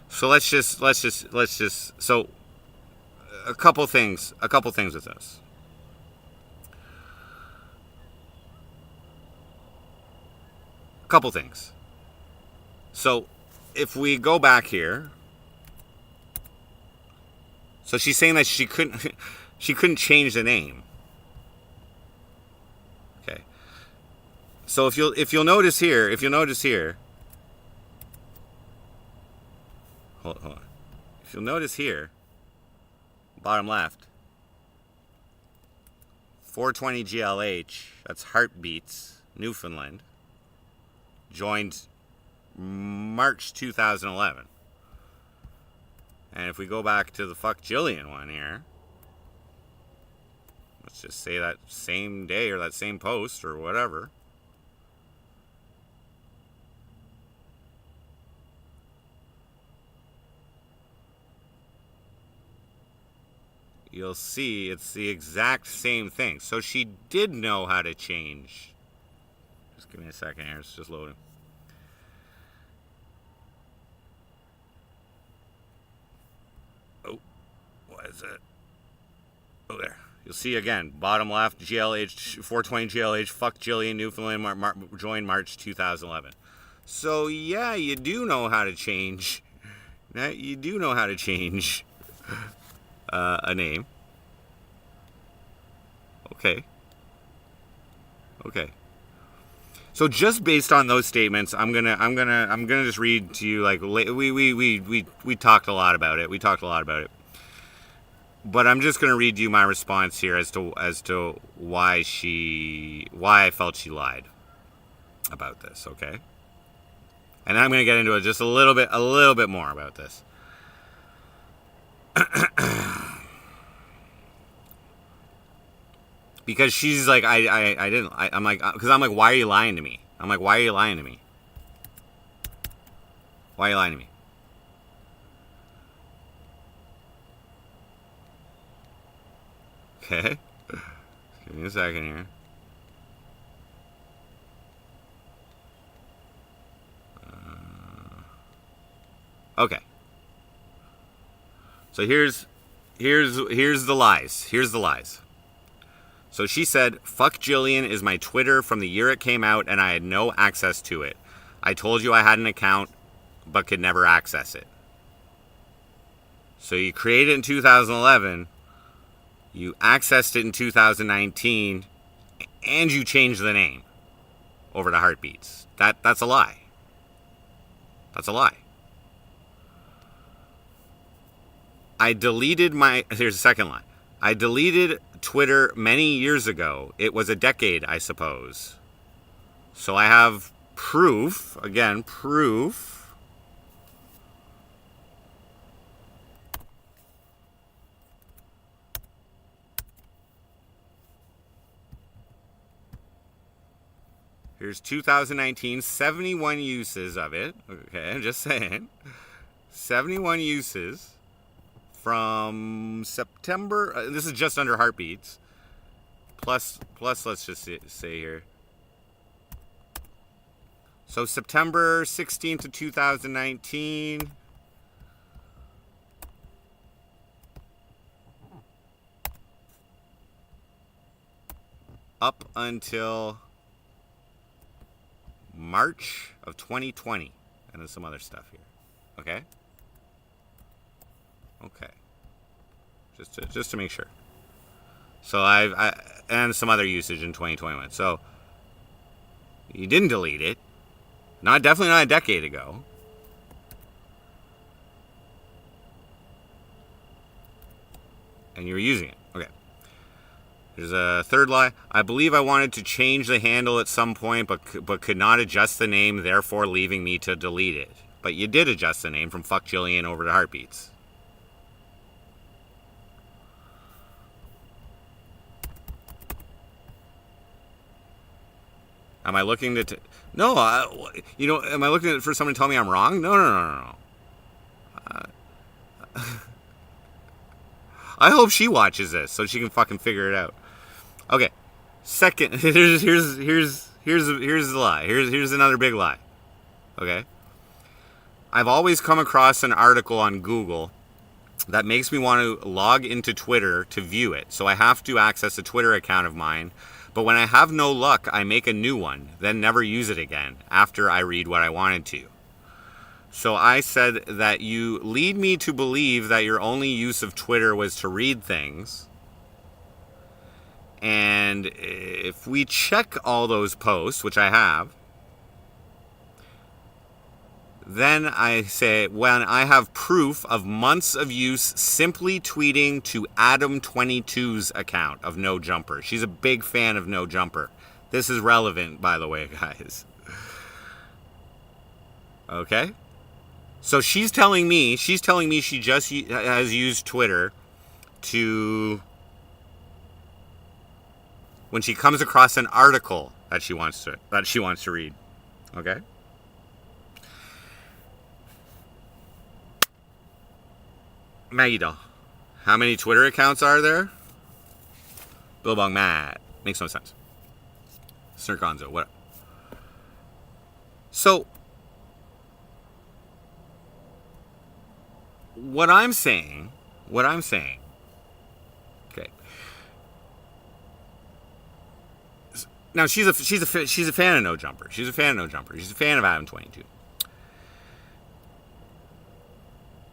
So let's just so a couple things with this. A couple things. So if we go back here, so she's saying that she couldn't change the name. Okay. So if you'll notice here, hold on. If you'll notice here, bottom left, 420 GLH, that's Hearttbeattz, Newfoundland, joined March 2011. And if we go back to the Fuck Jillian one here, let's just say that same day or that same post or whatever. You'll see it's the exact same thing. So she did know how to change. Just give me a second here. It's just loading. Oh, what is it? Oh, there. You'll see again. Bottom left, GLH, 420 GLH, Fuck Jillian, Newfoundland, joined March 2011. So, yeah, you do know how to change. You do know how to change a name. Okay. So just based on those statements, I'm gonna just read to you, like, we talked a lot about it. But I'm just gonna read you my response here as to why I felt she lied about this. Okay. And then I'm gonna get into it just a little bit more about this. Because she's like, I didn't. I'm like, because I'm like, why are you lying to me? I'm like, why are you lying to me? Why are you lying to me? Okay. Give me a second here. Okay. So here's the lies. Here's the lies. So she said, "Fuck Jillian is my Twitter from the year it came out, and I had no access to it. I told you I had an account, but could never access it." So you created it in 2011, you accessed it in 2019, and you changed the name over to Hearttbeattz. That's a lie. That's a lie. Here's the second lie. I deleted Twitter many years ago. It was a decade, I suppose. So I have proof. Again, proof. Here's 2019, 71 uses of it. Okay, I'm just saying. 71 uses. From September, this is just under Hearttbeattz. Plus, let's just say here. So September 16th of 2019. Up until March of 2020. And then some other stuff here. Okay? Okay. Just to make sure. So I and some other usage in 2021. So you didn't delete it. Definitely not a decade ago. And you were using it. Okay. There's a third lie. I believe I wanted to change the handle at some point, but could not adjust the name, therefore leaving me to delete it. But you did adjust the name from Fuck Jillian over to Hearttbeattz. Am I looking to... No, am I looking for someone to tell me I'm wrong? No. I hope she watches this so she can fucking figure it out. Okay, second, here's the lie. Here's another big lie. Okay, I've always come across an article on Google that makes me want to log into Twitter to view it. So I have to access a Twitter account of mine. But when I have no luck, I make a new one, then never use it again after I read what I wanted to. So I said that you lead me to believe that your only use of Twitter was to read things. And if we check all those posts, which I have, then I say, when I have proof of months of use simply tweeting to Adam22's account of No Jumper. She's a big fan of No Jumper. This is relevant, by the way, guys. Okay? So she's telling me she just has used Twitter to, when she comes across an article that she wants to read. Okay? Maggie Doll. How many Twitter accounts are there? Billabong Matt. Makes no sense. Snurkonzo, whatever. So, what I'm saying, okay. Now she's a fan of No Jumper. She's a fan of Adam22.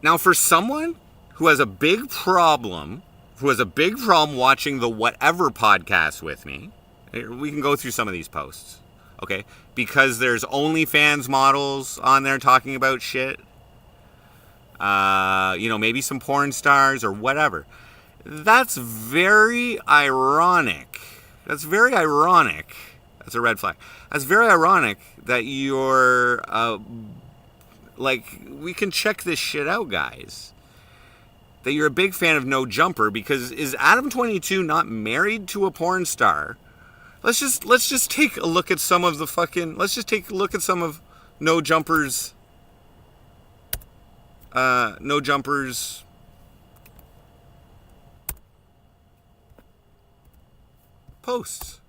Now, for someone who has a big problem watching the Whatever podcast with me, we can go through some of these posts, okay? Because there's OnlyFans models on there talking about shit. Maybe some porn stars or whatever. That's very ironic. That's a red flag. That's very ironic that you're, we can check this shit out, guys. that you're a big fan of No Jumper because is Adam 22 not married to a porn star? Let's just take a look at some of the fucking. Let's just take a look at some of No Jumper's. No Jumper's. Posts.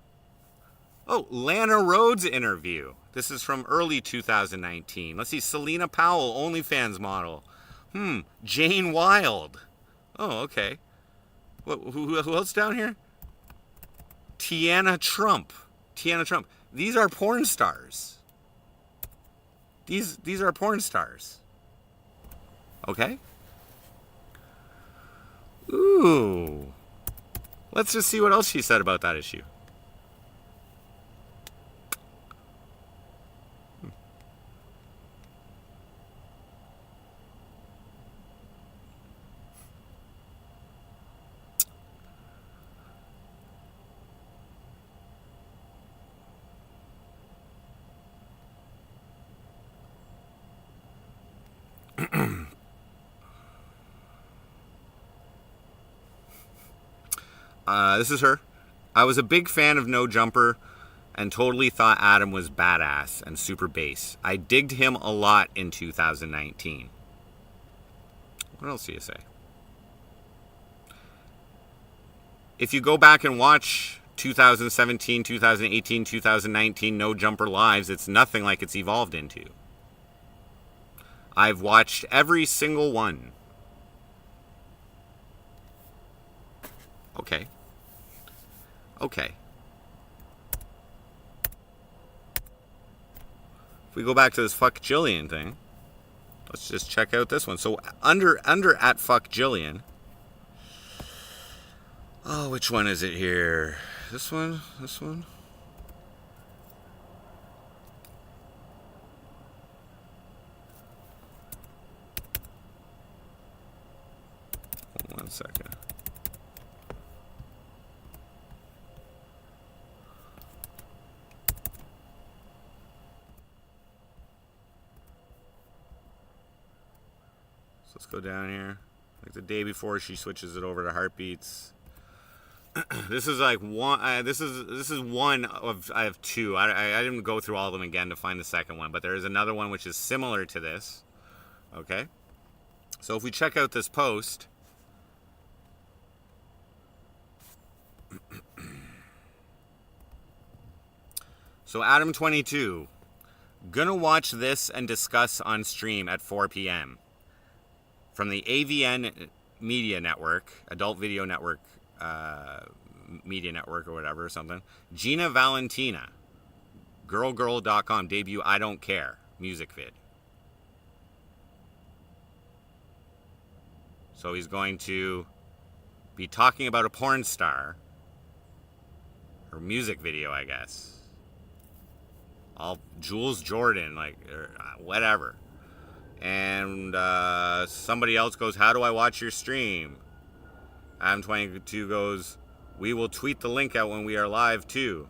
Oh, Lana Rhoades interview. This is from early 2019. Let's see. Selena Powell, OnlyFans model. Jane Wilde. Oh, okay. Who else down here? Tiana Trump. These are porn stars. These are porn stars. Okay. Ooh. Let's just see what else she said about that issue. This is her. I was a big fan of No Jumper and totally thought Adam was badass and super bass. I digged him a lot in 2019. What else do you say? If you go back and watch 2017, 2018, 2019 No Jumper lives, it's nothing like it's evolved into. I've watched every single one. Okay. If we go back to this fuck Jillian thing, let's just check out this one. So under at fuck Jillian. Oh, which one is it here? This one? Hold 1 second. Let's go down here. Like the day before she switches it over to Hearttbeattz. This is like one. This is one of. I have two. I didn't go through all of them again to find the second one, but there is another one which is similar to this. Okay. So if we check out this post. So Adam 22, gonna watch this and discuss on stream at 4 p.m. from the AVN Media Network, Adult Video Network, Media Network or whatever or something. Gina Valentina, girlgirl.com, debut I Don't Care, music vid. So he's going to be talking about a porn star, her music video, I guess. All Jules Jordan, like, or whatever. And somebody else goes, how do I watch your stream? Adam 22 goes, we will tweet the link out when we are live too.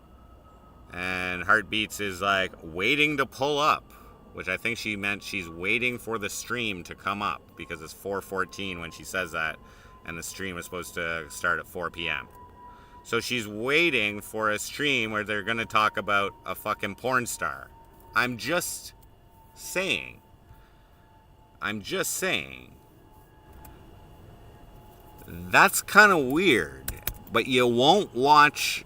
And Hearttbeattz is like, waiting to pull up, which I think she meant she's waiting for the stream to come up because it's 4:14 when she says that, and the stream is supposed to start at 4 p.m. So she's waiting for a stream where they're going to talk about a fucking porn star. I'm just saying. That's kind of weird. But you won't watch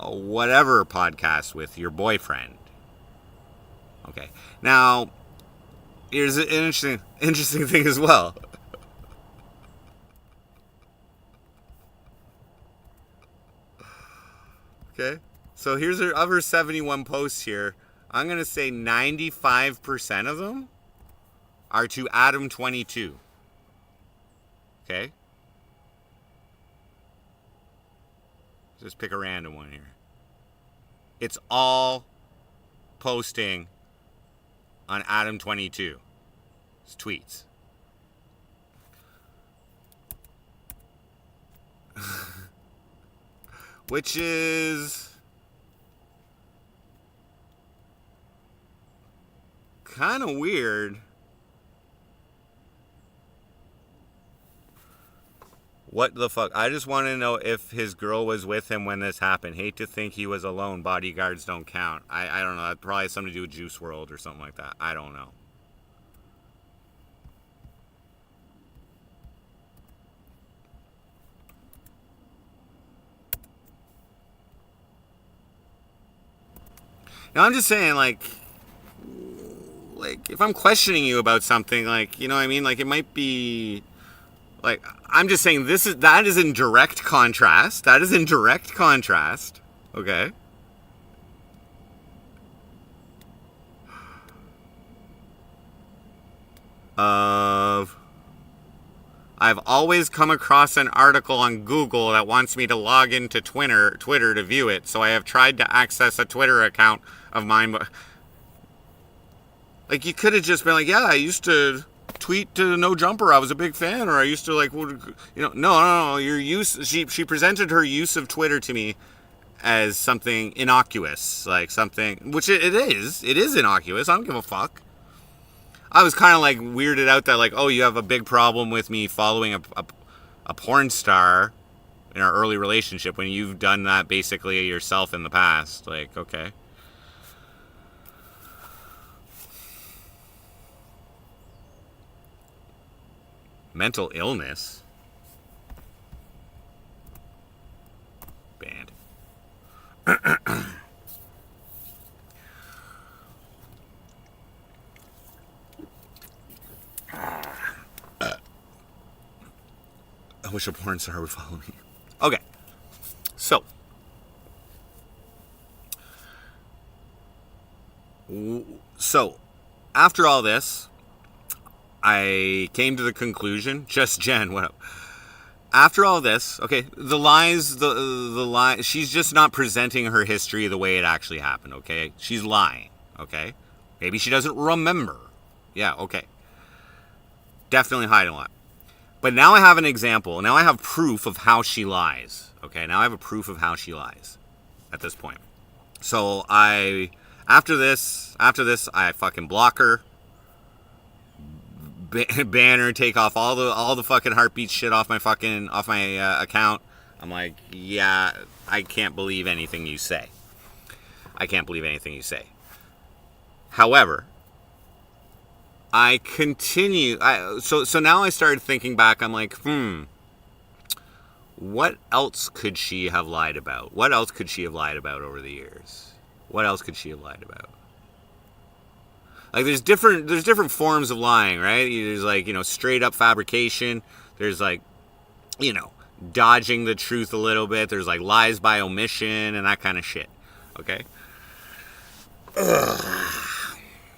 a whatever podcast with your boyfriend. Okay. Now, here's an interesting thing as well. Okay, so here's her other 71 posts here. I'm going to say 95% of them are to Adam 22. Okay? Just pick a random one here. It's all posting on Adam 22. It's tweets. Which is kind of weird What the fuck? I just want to know if his girl was with him when this happened. Hate to think he was alone. Bodyguards don't count. I don't know. That probably has something to do with Juice World or something like that. I don't know. Now, I'm just saying, like, if I'm questioning you about something, like, you know what I mean? Like, it might be, like, I'm just saying that is in direct contrast. That is in direct contrast. Okay? I've always come across an article on Google that wants me to log into Twitter to view it, so I have tried to access a Twitter account of mine. But, like, you could have just been like, yeah, I used to tweet to No Jumper. I was a big fan, or I used to, like, you know, no. Your use. She presented her use of Twitter to me as something innocuous, like something, which it is. It is innocuous. I don't give a fuck. I was kind of like weirded out that, like, oh, you have a big problem with me following a porn star in our early relationship when you've done that basically yourself in the past. Like, okay. Mental illness? Banned. I wish a porn star would follow me. Okay. So, after all this, I came to the conclusion, just Jen, what up? After all this, okay, the lie, she's just not presenting her history the way it actually happened, okay? She's lying, okay? Maybe she doesn't remember. Yeah, okay. Definitely hiding a lot. But now I have an example. Now I have proof of how she lies. Okay, now I have a proof of how she lies at this point. So after this, I fucking block her, ban her, take off all the fucking Hearttbeattz shit off my account. I'm like, yeah, I can't believe anything you say. However, I continue. So now I started thinking back. I'm like, what else could she have lied about? What else could she have lied about over the years? What else could she have lied about? Like, there's different forms of lying, right? There's, like, you know, straight up fabrication. There's, like, you know, dodging the truth a little bit. There's, like, lies by omission and that kind of shit. Okay.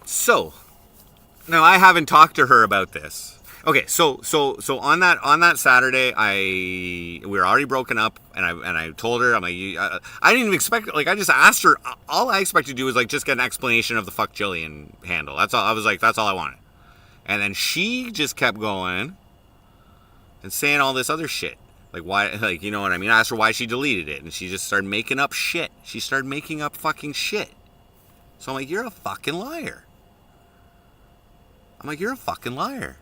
So now I haven't talked to her about this. Okay, so on that Saturday, we were already broken up, and I told her, I'm like, I didn't even expect, like, I just asked her. All I expected to do was, like, just get an explanation of the fuck Jillian handle. That's all. I was like, that's all I wanted. And then she just kept going and saying all this other shit, like, why, like, you know what I mean? I asked her why she deleted it, and she just started making up shit. She started making up fucking shit. So I'm like, you're a fucking liar. You're a fucking liar.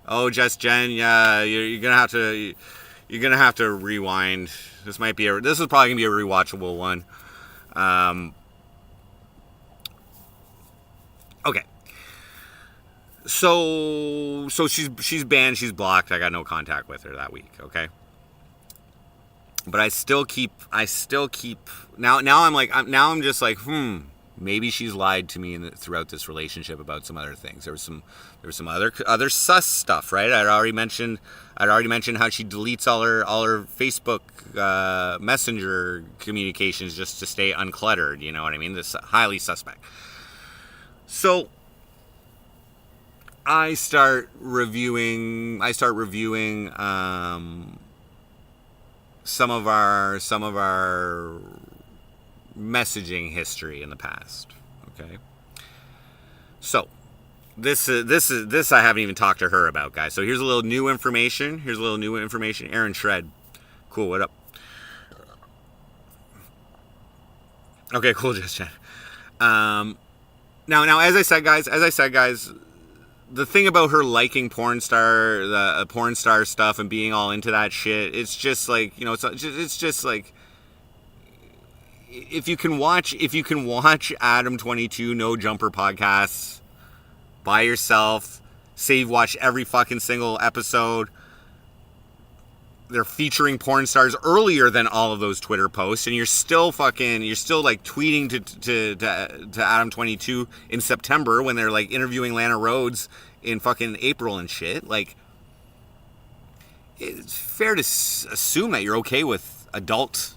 Oh, just Jen, yeah, you're gonna have to rewind. This is probably gonna be a rewatchable one. Okay. So she's banned, she's blocked. I got no contact with her that week. Okay. But I still keep. Now I'm just like, maybe she's lied to me throughout this relationship about some other things. There was some other sus stuff, right? I'd already mentioned how she deletes all her Facebook Messenger communications just to stay uncluttered. You know what I mean? This highly suspect. So I start reviewing some of our messaging history in the past. Okay. So this I haven't even talked to her about, guys. So here's a little new information. Aaron Shred. Cool, what up? Okay, cool, just chat. Now as I said, guys, the thing about her liking porn star stuff and being all into that shit, it's just like, you know, it's just like, if you can watch Adam 22 No Jumper podcasts by yourself, say you've watched every fucking single episode, they're featuring porn stars earlier than all of those Twitter posts, and you're still like tweeting to Adam 22 in September when they're like interviewing Lana Rhoades in fucking April and shit. Like, it's fair to assume that you're okay with adult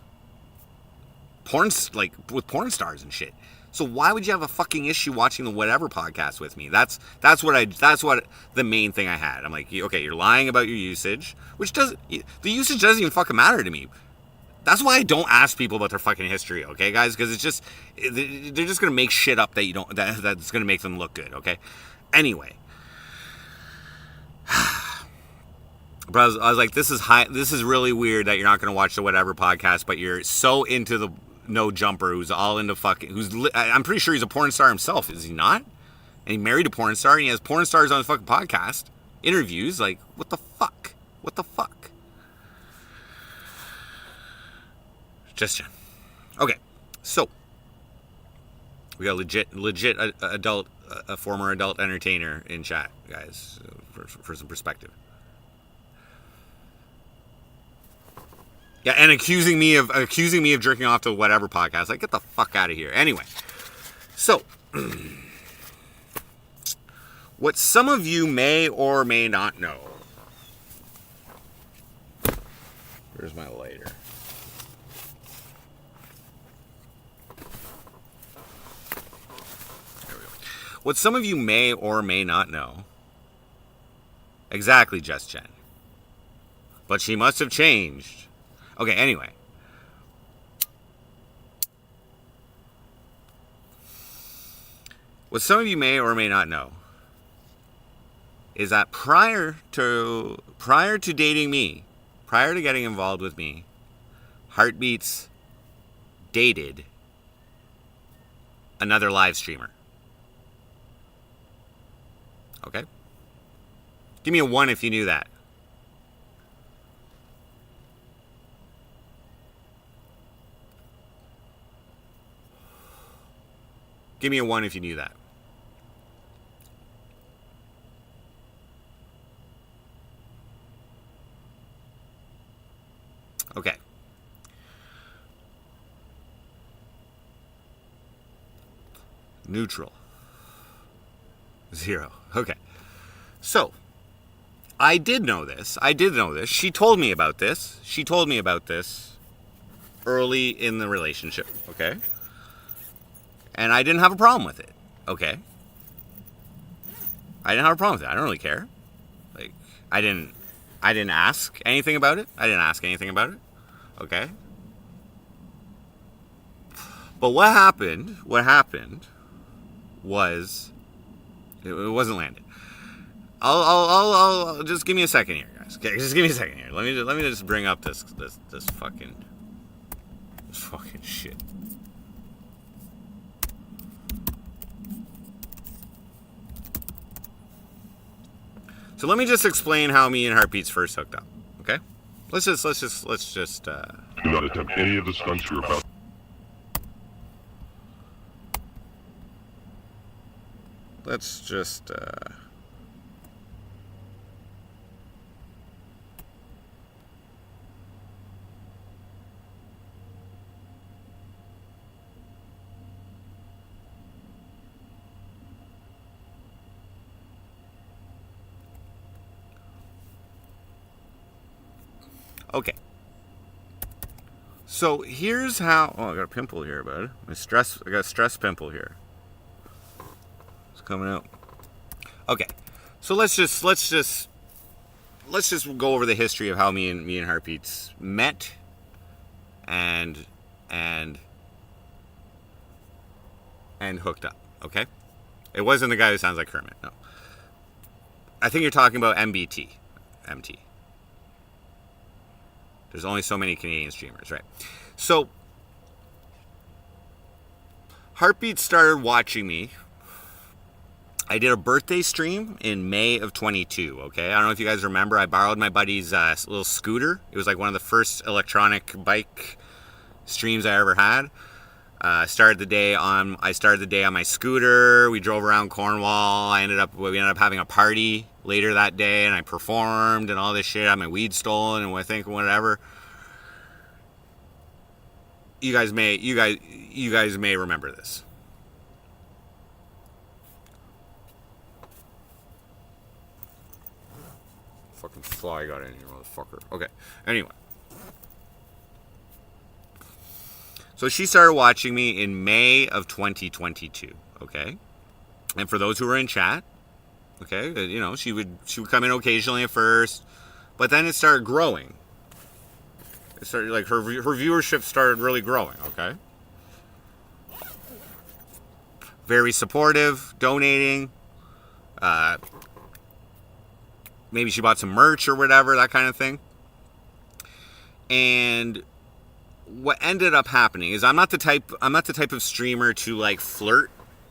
porn, like with porn stars and shit. So why would you have a fucking issue watching the Whatever podcast with me? That's what the main thing I had. I'm like, okay, you're lying about your usage, the usage doesn't even fucking matter to me. That's why I don't ask people about their fucking history, okay, guys? Because they're just gonna make shit up that's gonna make them look good, okay? Anyway, but I was like, this is really weird that you're not gonna watch the Whatever podcast, but you're so into the No Jumper, who's all into fucking, I'm pretty sure he's a porn star himself, is he not? And he married a porn star, and he has porn stars on his fucking podcast, interviews. Like, what the fuck? Just Jen. Okay, so we got legit adult, a former adult entertainer in chat, guys, for some perspective. Yeah, and accusing me of jerking off to Whatever podcast. Like, get the fuck out of here. Anyway, so what some of you may or may not know. Where's my lighter? There we go. What some of you may or may not know. Exactly, Just Jen. But she must have changed. Okay, anyway. What some of you may or may not know is that prior to dating me, prior to getting involved with me, Hearttbeattz dated another live streamer. Okay? Give me a 1 if you knew that. Give me a 1 if you knew that. Okay. Neutral. 0. Okay. So, I did know this. She told me about this. Early in the relationship. Okay? And I didn't have a problem with it. Okay? I didn't have a problem with it. I don't really care. Like, I didn't ask anything about it. Okay? But what happened was it wasn't landed. I'll just give me a second here, guys. Okay, just give me a second here. Let me just bring up this fucking shit. So let me just explain how me and Hearttbeattz first hooked up. Okay? Let's just Do not attempt any of the stunts you're about. Let's just okay. So here's how. Oh, I got a pimple here, bud. I got a stress pimple here. It's coming out. Okay. So let's just go over the history of how me and Hearttbeattz met and hooked up. Okay. It wasn't the guy who sounds like Kermit. No. I think you're talking about MT. There's only so many Canadian streamers, right? So, Hearttbeattz started watching me I did a birthday stream in May of 22, okay? I don't know if you guys remember. I borrowed my buddy's little scooter. It was like one of the first electronic bike streams I ever had. I started the day on my scooter. We drove around Cornwall. We ended up having a party later that day, and I performed and all this shit. I had my weed stolen and whatever. You guys may remember this. Fucking fly got in here, motherfucker. Okay. Anyway. So she started watching me in May of 2022, okay? And for those who were in chat, okay, you know, she would come in occasionally at first, but then it started growing. It started, like, her viewership started really growing, okay? Very supportive, donating. Maybe she bought some merch or whatever, that kind of thing. And what ended up happening is I'm not the type of streamer to like flirt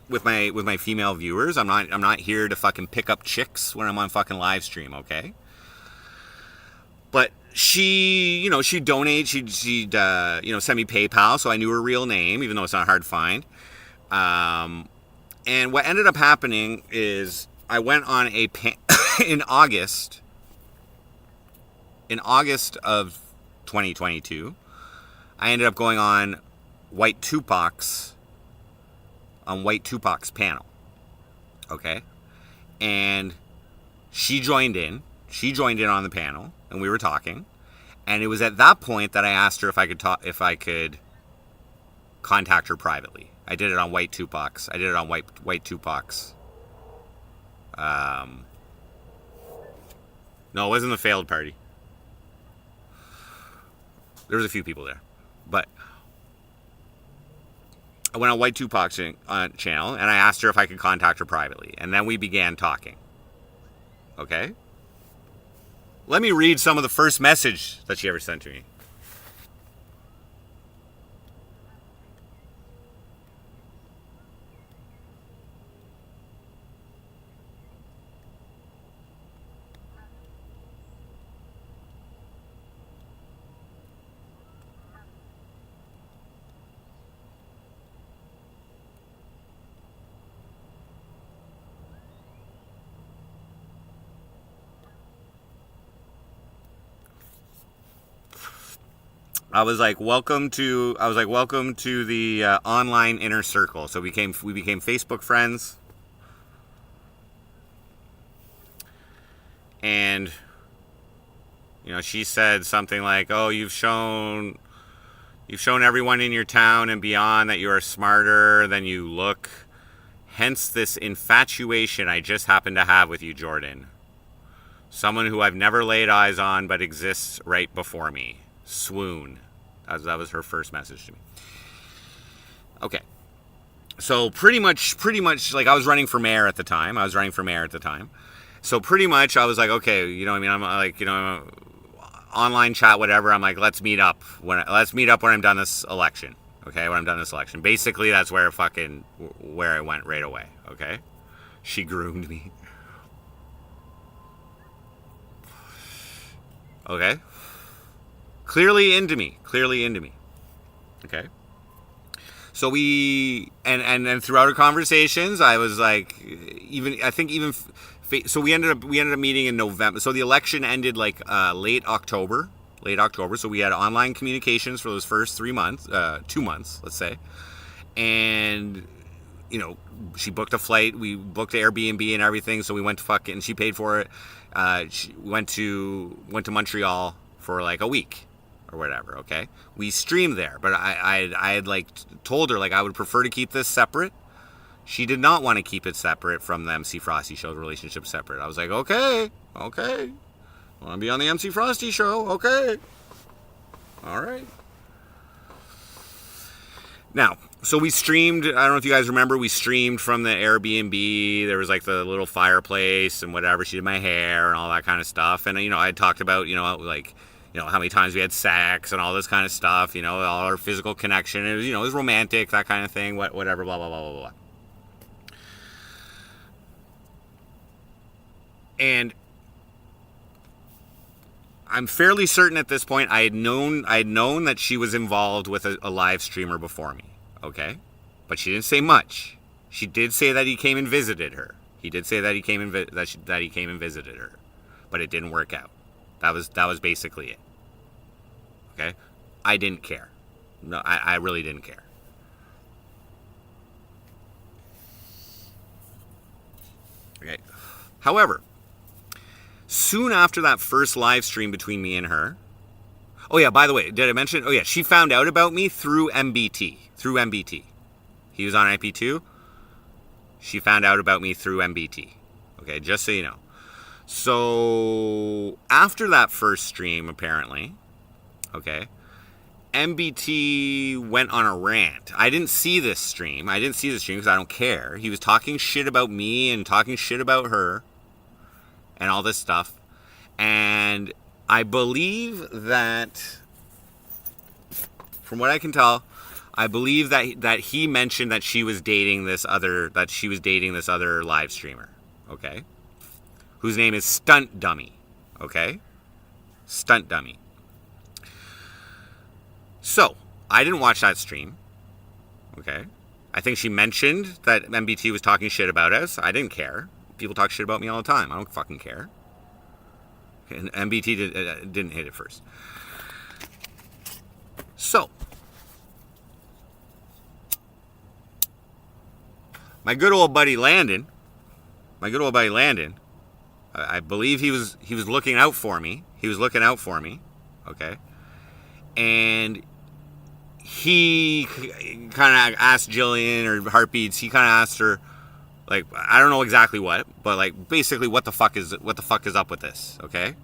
with my female viewers. I'm not here to fucking pick up chicks when I'm on fucking live stream, okay? But she donated, she'd send me PayPal, so I knew her real name, even though it's not hard to find. And what ended up happening is I went on in August of 2022, I ended up going on White Tupac's panel. Okay? And she joined in on the panel, and we were talking. And it was at that point that I asked her if I could contact her privately. I did it on White Tupac's. White Tupac's. No, it wasn't the failed party. There was a few people there. But I went on White Tupac's channel, and I asked her if I could contact her privately. And then we began talking. Okay? Let me read some of the first message that she ever sent to me. I was like, welcome to the online inner circle. So we became Facebook friends. And, you know, she said something like, oh, you've shown everyone in your town and beyond that you are smarter than you look. Hence this infatuation I just happen to have with you, Jordan. Someone who I've never laid eyes on but exists right before me. Swoon. That was her first message to me. Okay. So pretty much, like, I was running for mayor at the time. So pretty much I was like, okay, you know what I mean? I'm like, you know, online chat, whatever. I'm like, let's meet up when I'm done this election. Okay, when I'm done this election. Basically, that's where I went right away. Okay? She groomed me. Okay? Clearly into me. Okay? So and then throughout our conversations, I was like, so we ended up meeting in November. So the election ended like late October. So we had online communications for those first 2 months, let's say. And, you know, she booked a flight. We booked Airbnb and everything. So we went to and she paid for it. She went to Montreal for like a week or whatever. Okay. We streamed there, but I had like told her like I would prefer to keep this separate. She did not want to keep it separate from the MC Frosty show, the relationship separate. I was like, okay. Want to be on the MC Frosty show? Okay. All right. Now, so we streamed. I don't know if you guys remember. We streamed from the Airbnb. There was like the little fireplace and whatever. She did my hair and all that kind of stuff. And, you know, I talked about, you know, like, you know, how many times we had sex and all this kind of stuff. You know, all our physical connection. It was, you know, it was romantic, that kind of thing. Whatever, blah, blah, blah, blah, blah. And I'm fairly certain at this point I had known that she was involved with a live streamer before me. Okay? But she didn't say much. She did say that he came and visited her. He did say that he came and that he came and visited her. But it didn't work out. That was basically it. Okay? I didn't care. No, I really didn't care. Okay. However, soon after that first live stream between me and her, oh yeah, by the way, did I mention? Oh yeah, she found out about me through MBT. Through MBT. He was on IP2. She found out about me through MBT. Okay, just so you know. So after that first stream, apparently, okay, MBT went on a rant. I didn't see this stream. Because I don't care. He was talking shit about me and talking shit about her and all this stuff. And I believe that, from what I can tell, I believe that he mentioned that she was dating this other live streamer, okay? Whose name is Stunt Dummy, okay? Stunt Dummy. So, I didn't watch that stream, okay? I think she mentioned that MBT was talking shit about us. I didn't care. People talk shit about me all the time. I don't fucking care. And MBT didn't hit it first. So, my good old buddy Landon, I believe he was looking out for me. Okay? And he kind of asked Jillian or Hearttbeattz, he kind of asked her, like, I don't know exactly what, but like basically what the fuck is up with this, okay?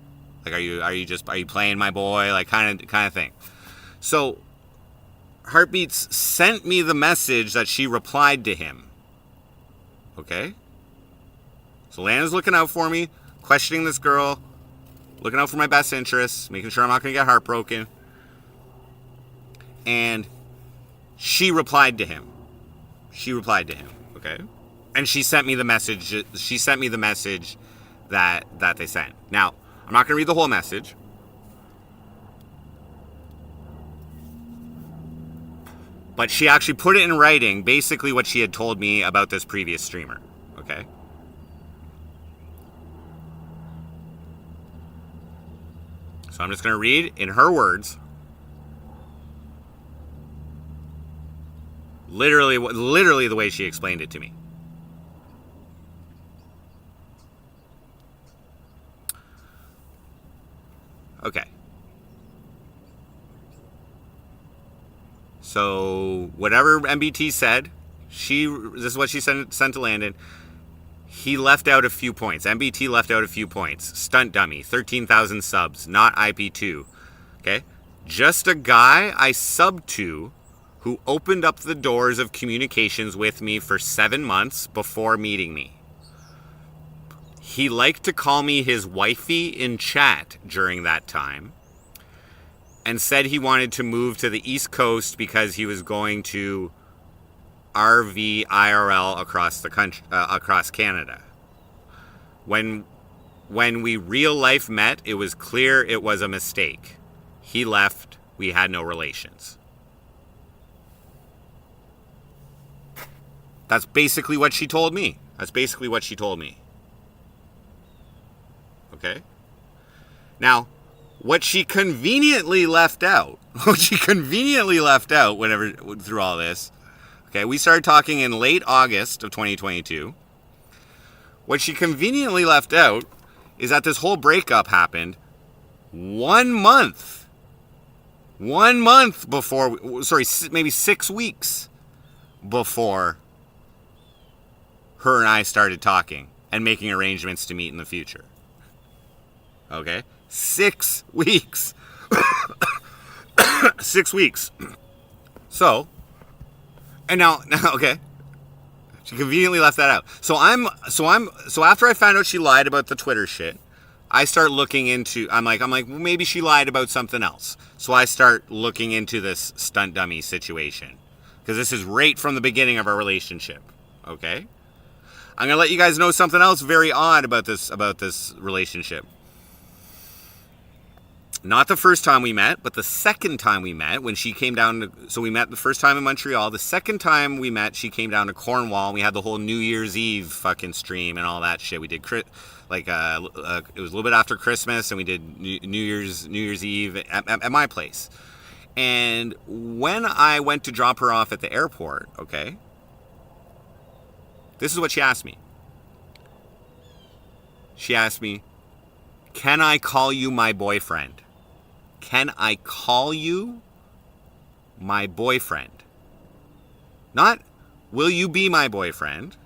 Like, are you playing my boy, like kind of thing. So Hearttbeattz sent me the message that she replied to him. Okay? So Lana's looking out for me, questioning this girl, looking out for my best interests, making sure I'm not going to get heartbroken. And she replied to him. Okay? And she sent me the message. That they sent. Now, I'm not going to read the whole message. But she actually put it in writing, basically what she had told me about this previous streamer. Okay? So I'm just going to read in her words. Literally the way she explained it to me. Okay. So whatever MBT said, this is what she sent to Landon. He left out a few points. MBT left out a few points. Stunt Dummy, 13,000 subs, not IP2. Okay? Just a guy I subbed to who opened up the doors of communications with me for 7 months before meeting me. He liked to call me his wifey in chat during that time and said he wanted to move to the East Coast because he was going to RV IRL across the country, across Canada. When we real life met, it was clear it was a mistake. He left. We had no relations. That's basically what she told me. Okay? Now, what she conveniently left out whenever through all this, okay, we started talking in late August of 2022. What she conveniently left out is that this whole breakup happened 1 month. 1 month before, maybe 6 weeks before her and I started talking and making arrangements to meet in the future. Okay? 6 weeks. 6 weeks. So, and now, okay. She conveniently left that out. So after I found out she lied about the Twitter shit, I start looking into, I'm like, well, maybe she lied about something else. So I start looking into this Stunt Dummy situation. Because this is right from the beginning of our relationship. Okay? I'm going to let you guys know something else very odd about this relationship. Not the first time we met, but the second time we met when she came down so we met the first time in Montreal. The second time we met, she came down to Cornwall and we had the whole New Year's Eve fucking stream and all that shit. We did it was a little bit after Christmas and we did New Year's Eve at my place. And when I went to drop her off at the airport, okay, this is what she asked me. She asked me, "Can I call you my boyfriend? Can I call you my boyfriend?" Not, will you be my boyfriend?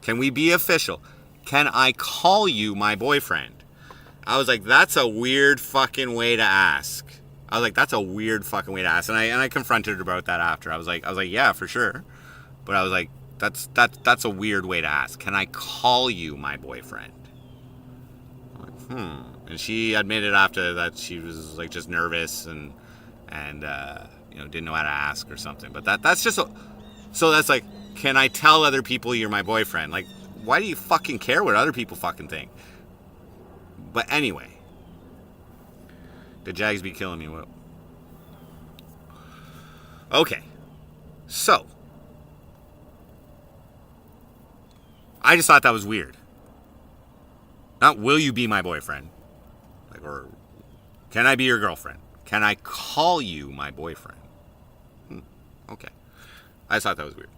Can we be official? Can I call you my boyfriend? I was like, that's a weird fucking way to ask. And I confronted her about that after. I was like, yeah, for sure. But I was like, that's a weird way to ask. Can I call you my boyfriend? I'm like, And she admitted after that she was like just nervous and didn't know how to ask or something. But that's just so that's like, can I tell other people you're my boyfriend? Like, why do you fucking care what other people fucking think? But anyway, the Jags be killing me. What? Okay, so I just thought that was weird. Not, will you be my boyfriend? Like, or can I be your girlfriend? Can I call you my boyfriend? Okay. I just thought that was weird.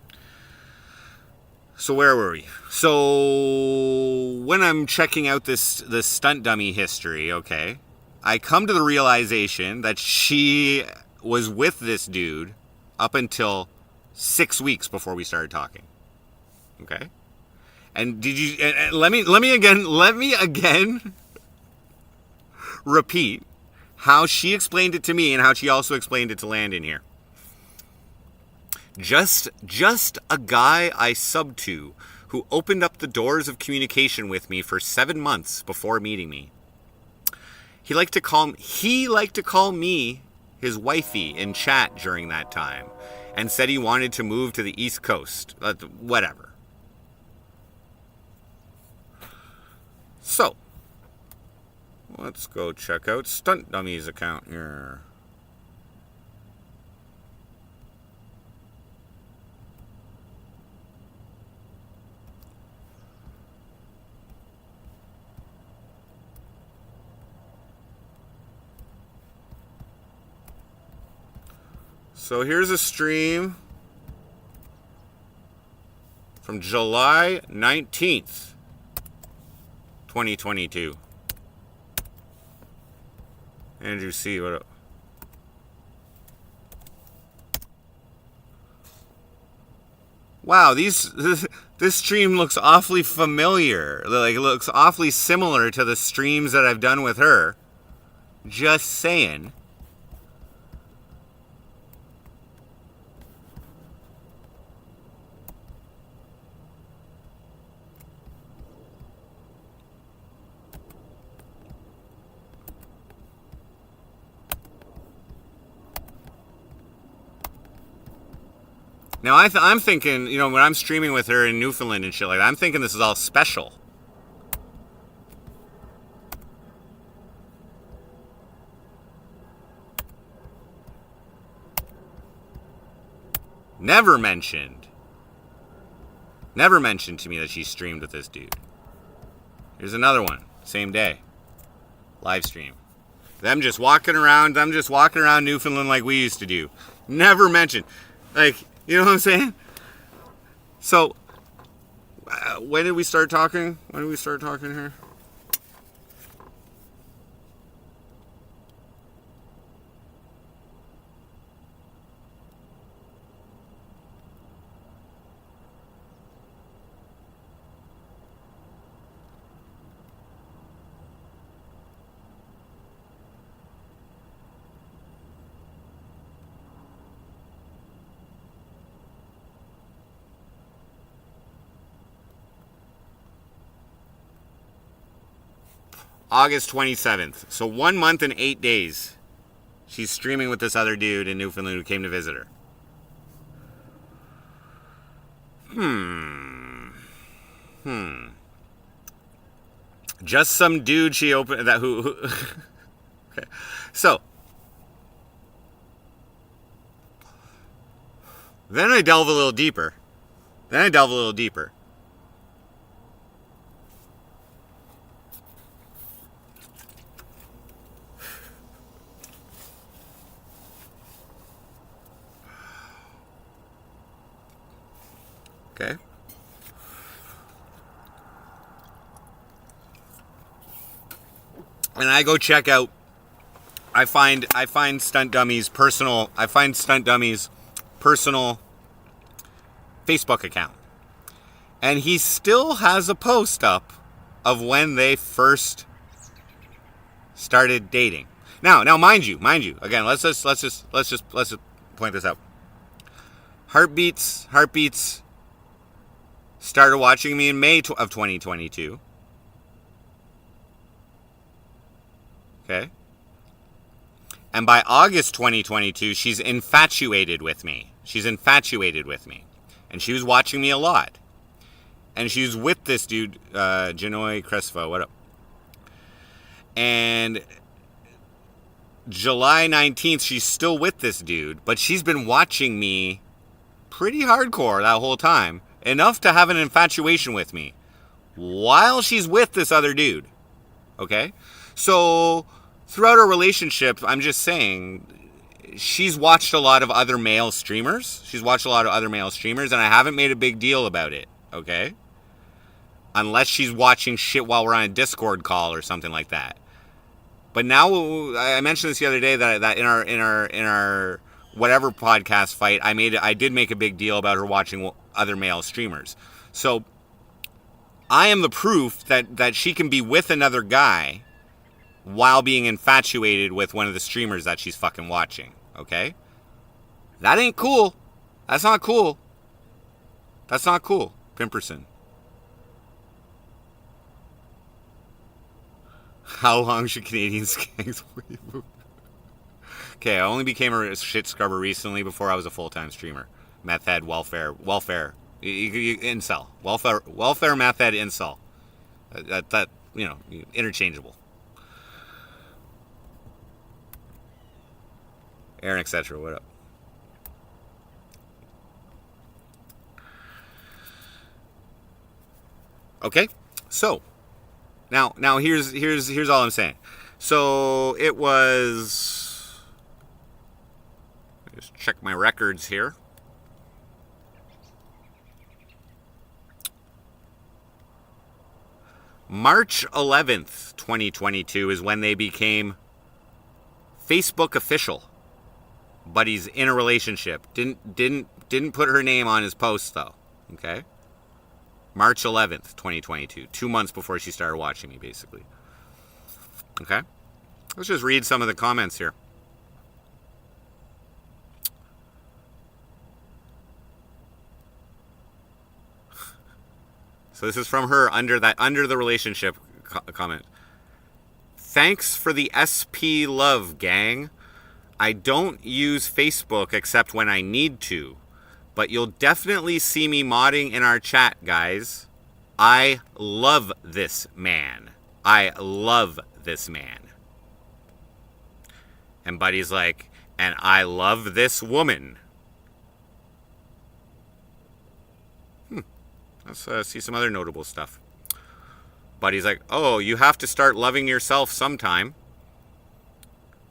So where were we? So when I'm checking out this stunt dummy history, okay, I come to the realization that she was with this dude up until 6 weeks before we started talking. Okay? And did you? And let me again repeat how she explained it to me and how she also explained it to Landon here. Just a guy I subbed to who opened up the doors of communication with me for 7 months before meeting me. He liked to call me his wifey in chat during that time and said he wanted to move to the East Coast. Whatever. So, let's go check out Stunt Dummy's account here. So here's a stream from July 19th, 2022. Andrew C. What up? Wow, this stream looks awfully familiar. Like, it looks awfully similar to the streams that I've done with her. Just saying. Now, I'm thinking, when I'm streaming with her in Newfoundland and shit like that, I'm thinking this is all special. Never mentioned to me that she streamed with this dude. Here's another one, same day. Live stream. Them just walking around Newfoundland like we used to do. Never mentioned. Like, you know what I'm saying? So, when did we start talking? Here? August 27th. So 1 month and 8 days. She's streaming with this other dude in Newfoundland who came to visit her. Just some dude she opened that who okay. So then I delve a little deeper. Okay. And I go check out. I find Stunt Dummy's personal Facebook account. And he still has a post up of when they first started dating. Now, mind you. Again, let's just point this out. Hearttbeattz started watching me in May of 2022. Okay. And by August 2022, she's infatuated with me. And she was watching me a lot. And she was with this dude, Janoy Crespo. What up? And July 19th, she's still with this dude. But she's been watching me pretty hardcore that whole time. Enough to have an infatuation with me. While she's with this other dude. Okay? So, throughout our relationship, I'm just saying, she's watched a lot of other male streamers. And I haven't made a big deal about it, okay? Unless she's watching shit while we're on a Discord call or something like that. But now, I mentioned this the other day that in our whatever podcast fight, I did make a big deal about her watching other male streamers. So, I am the proof that she can be with another guy while being infatuated with one of the streamers that she's fucking watching, okay? That ain't cool. That's not cool. Pimperson. How long should Canadian skanks wait? Okay, I only became a shit scrubber recently. Before I was a full-time streamer. Meth head, welfare. Incel. Welfare, meth head, incel. That interchangeable. Aaron, etc. What up? Okay, so now here's all I'm saying. So it was. Just check my records here. March 11th, 2022 is when they became Facebook official. But he's in a relationship. Didn't put her name on his post though. Okay? March 11th, 2022. 2 months before she started watching me, basically. Okay? Let's just read some of the comments here. So this is from her under the relationship comment. Thanks for the SP love, gang. I don't use Facebook except when I need to, but you'll definitely see me modding in our chat, guys. I love this man. And Buddy's like, and I love this woman. Let's see some other notable stuff. Buddy's like, oh, you have to start loving yourself sometime.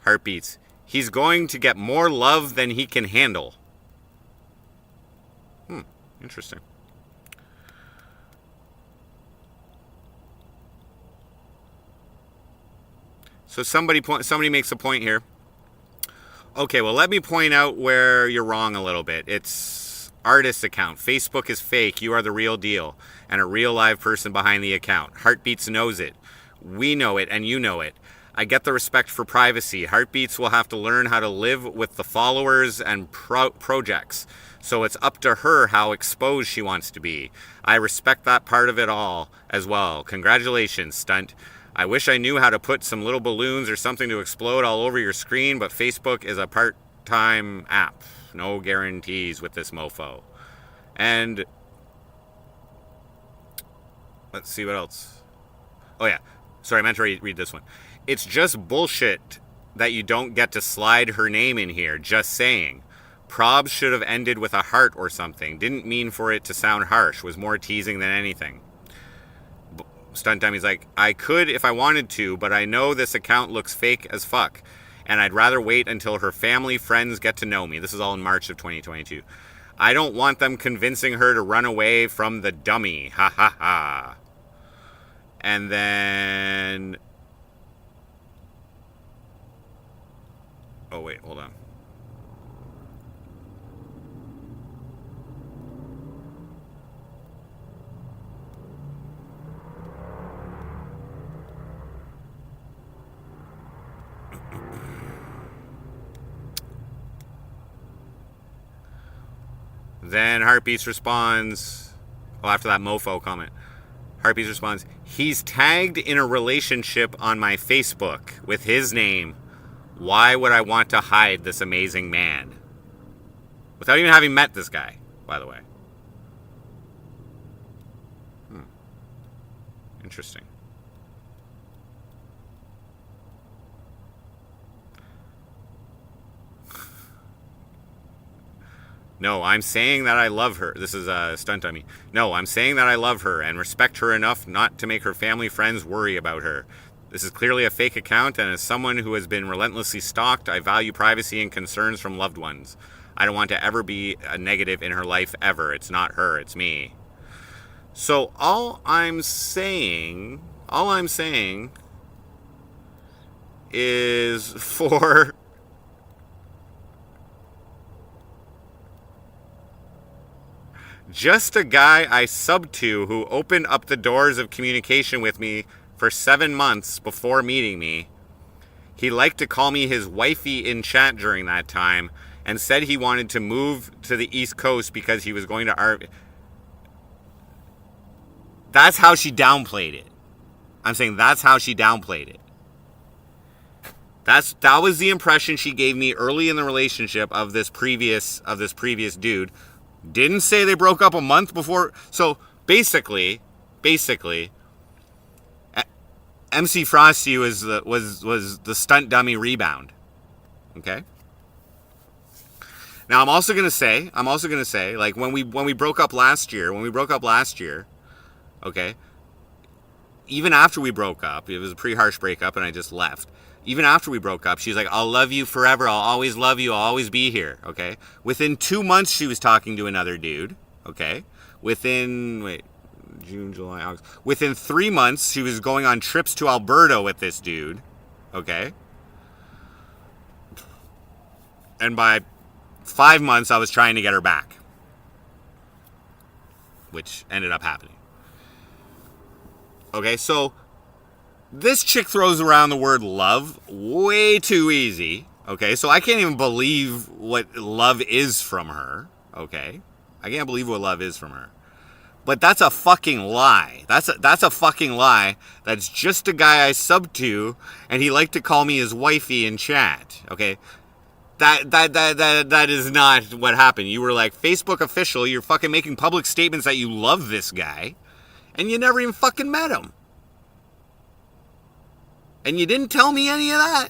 Hearttbeattz. He's going to get more love than he can handle. Interesting. So somebody makes a point here. Okay, well, let me point out where you're wrong a little bit. It's artist account. Facebook is fake. You are the real deal. And a real live person behind the account. Hearttbeattz knows it. We know it, and you know it. I get the respect for privacy. Hearttbeattz will have to learn how to live with the followers and projects. So it's up to her how exposed she wants to be. I respect that part of it all as well. Congratulations, Stunt. I wish I knew how to put some little balloons or something to explode all over your screen, but Facebook is a part-time app. No guarantees with this mofo. And Let's see what else. Oh, yeah. Sorry, I meant to read this one. It's just bullshit that you don't get to slide her name in here. Just saying. Probs should have ended with a heart or something. Didn't mean for it to sound harsh. Was more teasing than anything. Stunt Dummy's like, I could if I wanted to, but I know this account looks fake as fuck. And I'd rather wait until her family, friends get to know me. This is all in March of 2022. I don't want them convincing her to run away from the dummy. Ha ha ha. And then... Oh, wait, hold on. Then Hearttbeattz responds, well, after that mofo comment, Hearttbeattz responds, he's tagged in a relationship on my Facebook with his name. Why would I want to hide this amazing man? Without even having met this guy, by the way. Interesting. No, I'm saying that I love her. This is a stunt dummy. No, I'm saying that I love her and respect her enough not to make her family friends worry about her. This is clearly a fake account, and as someone who has been relentlessly stalked, I value privacy and concerns from loved ones. I don't want to ever be a negative in her life ever. It's not her, it's me. So all I'm saying is for... just a guy I subbed to who opened up the doors of communication with me for 7 months before meeting me. He liked to call me his wifey in chat during that time and said he wanted to move to the East Coast because he was going to That's how she downplayed it. I'm saying that's how she downplayed it. That was the impression she gave me early in the relationship of this previous dude. Didn't say they broke up a month before. So basically, MC Frosty was the stunt dummy rebound. Okay. Now I'm also gonna say, like when we broke up last year, okay. Even after we broke up, it was a pretty harsh breakup, and I just left. Even after we broke up, she's like, I'll love you forever. I'll always love you. I'll always be here. Okay. Within 2 months, she was talking to another dude. Okay. Within, June, July, August. Within 3 months, she was going on trips to Alberta with this dude. Okay. And by 5 months, I was trying to get her back, which ended up happening. Okay. So this chick throws around the word love way too easy. Okay, so I can't even believe what love is from her. Okay, I can't believe what love is from her. But that's a fucking lie. That's a fucking lie. That's just a guy I subbed to, and he liked to call me his wifey in chat. Okay, that is not what happened. You were like Facebook official. You're fucking making public statements that you love this guy, and you never even fucking met him. And you didn't tell me any of that.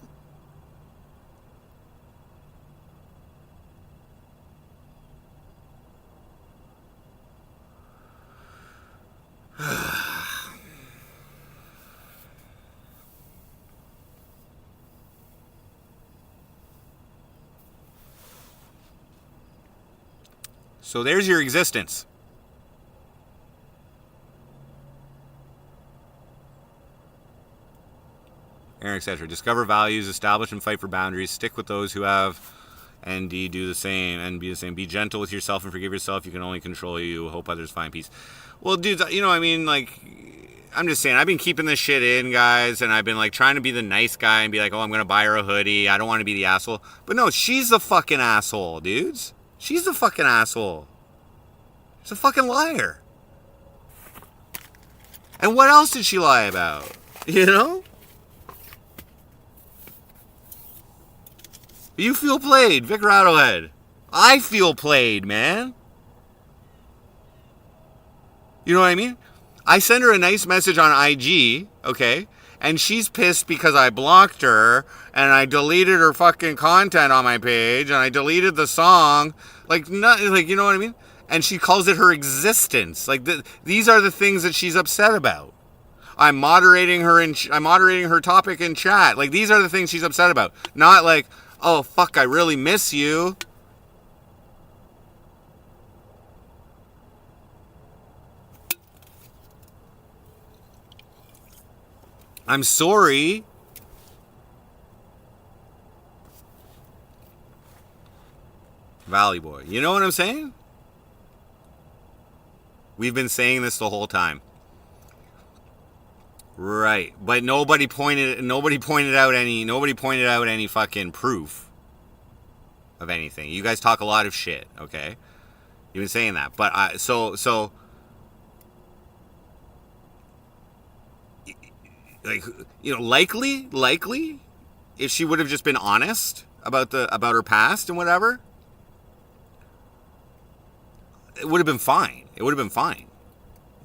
So there's your existence. Etc. Discover values, establish and fight for boundaries, stick with those who have, and do the same, and be the same. Be gentle with yourself and forgive yourself. You can only control you. Hope others find peace. Well, dudes, you know, I mean, like, I'm just saying, I've been keeping this shit in, guys, and I've been, like, trying to be the nice guy and be like, oh, I'm going to buy her a hoodie. I don't want to be the asshole. But no, she's the fucking asshole, dudes. She's the fucking asshole. She's a fucking liar. And what else did she lie about? You know? You feel played, Vic Rattlehead. I feel played, man. You know what I mean? I send her a nice message on IG, okay? And she's pissed because I blocked her and I deleted her fucking content on my page and I deleted the song. Like, not, like, you know what I mean? And she calls it her existence. Like, these are the things that she's upset about. I'm moderating her topic in chat. Like, these are the things she's upset about. Not like, oh, fuck, I really miss you. I'm sorry. Valley Boy. You know what I'm saying? We've been saying this the whole time. Right. But nobody pointed out any fucking proof of anything. You guys talk a lot of shit, okay? You've been saying that. But so like, you know, likely if she would have just been honest about her past and whatever, it would have been fine. You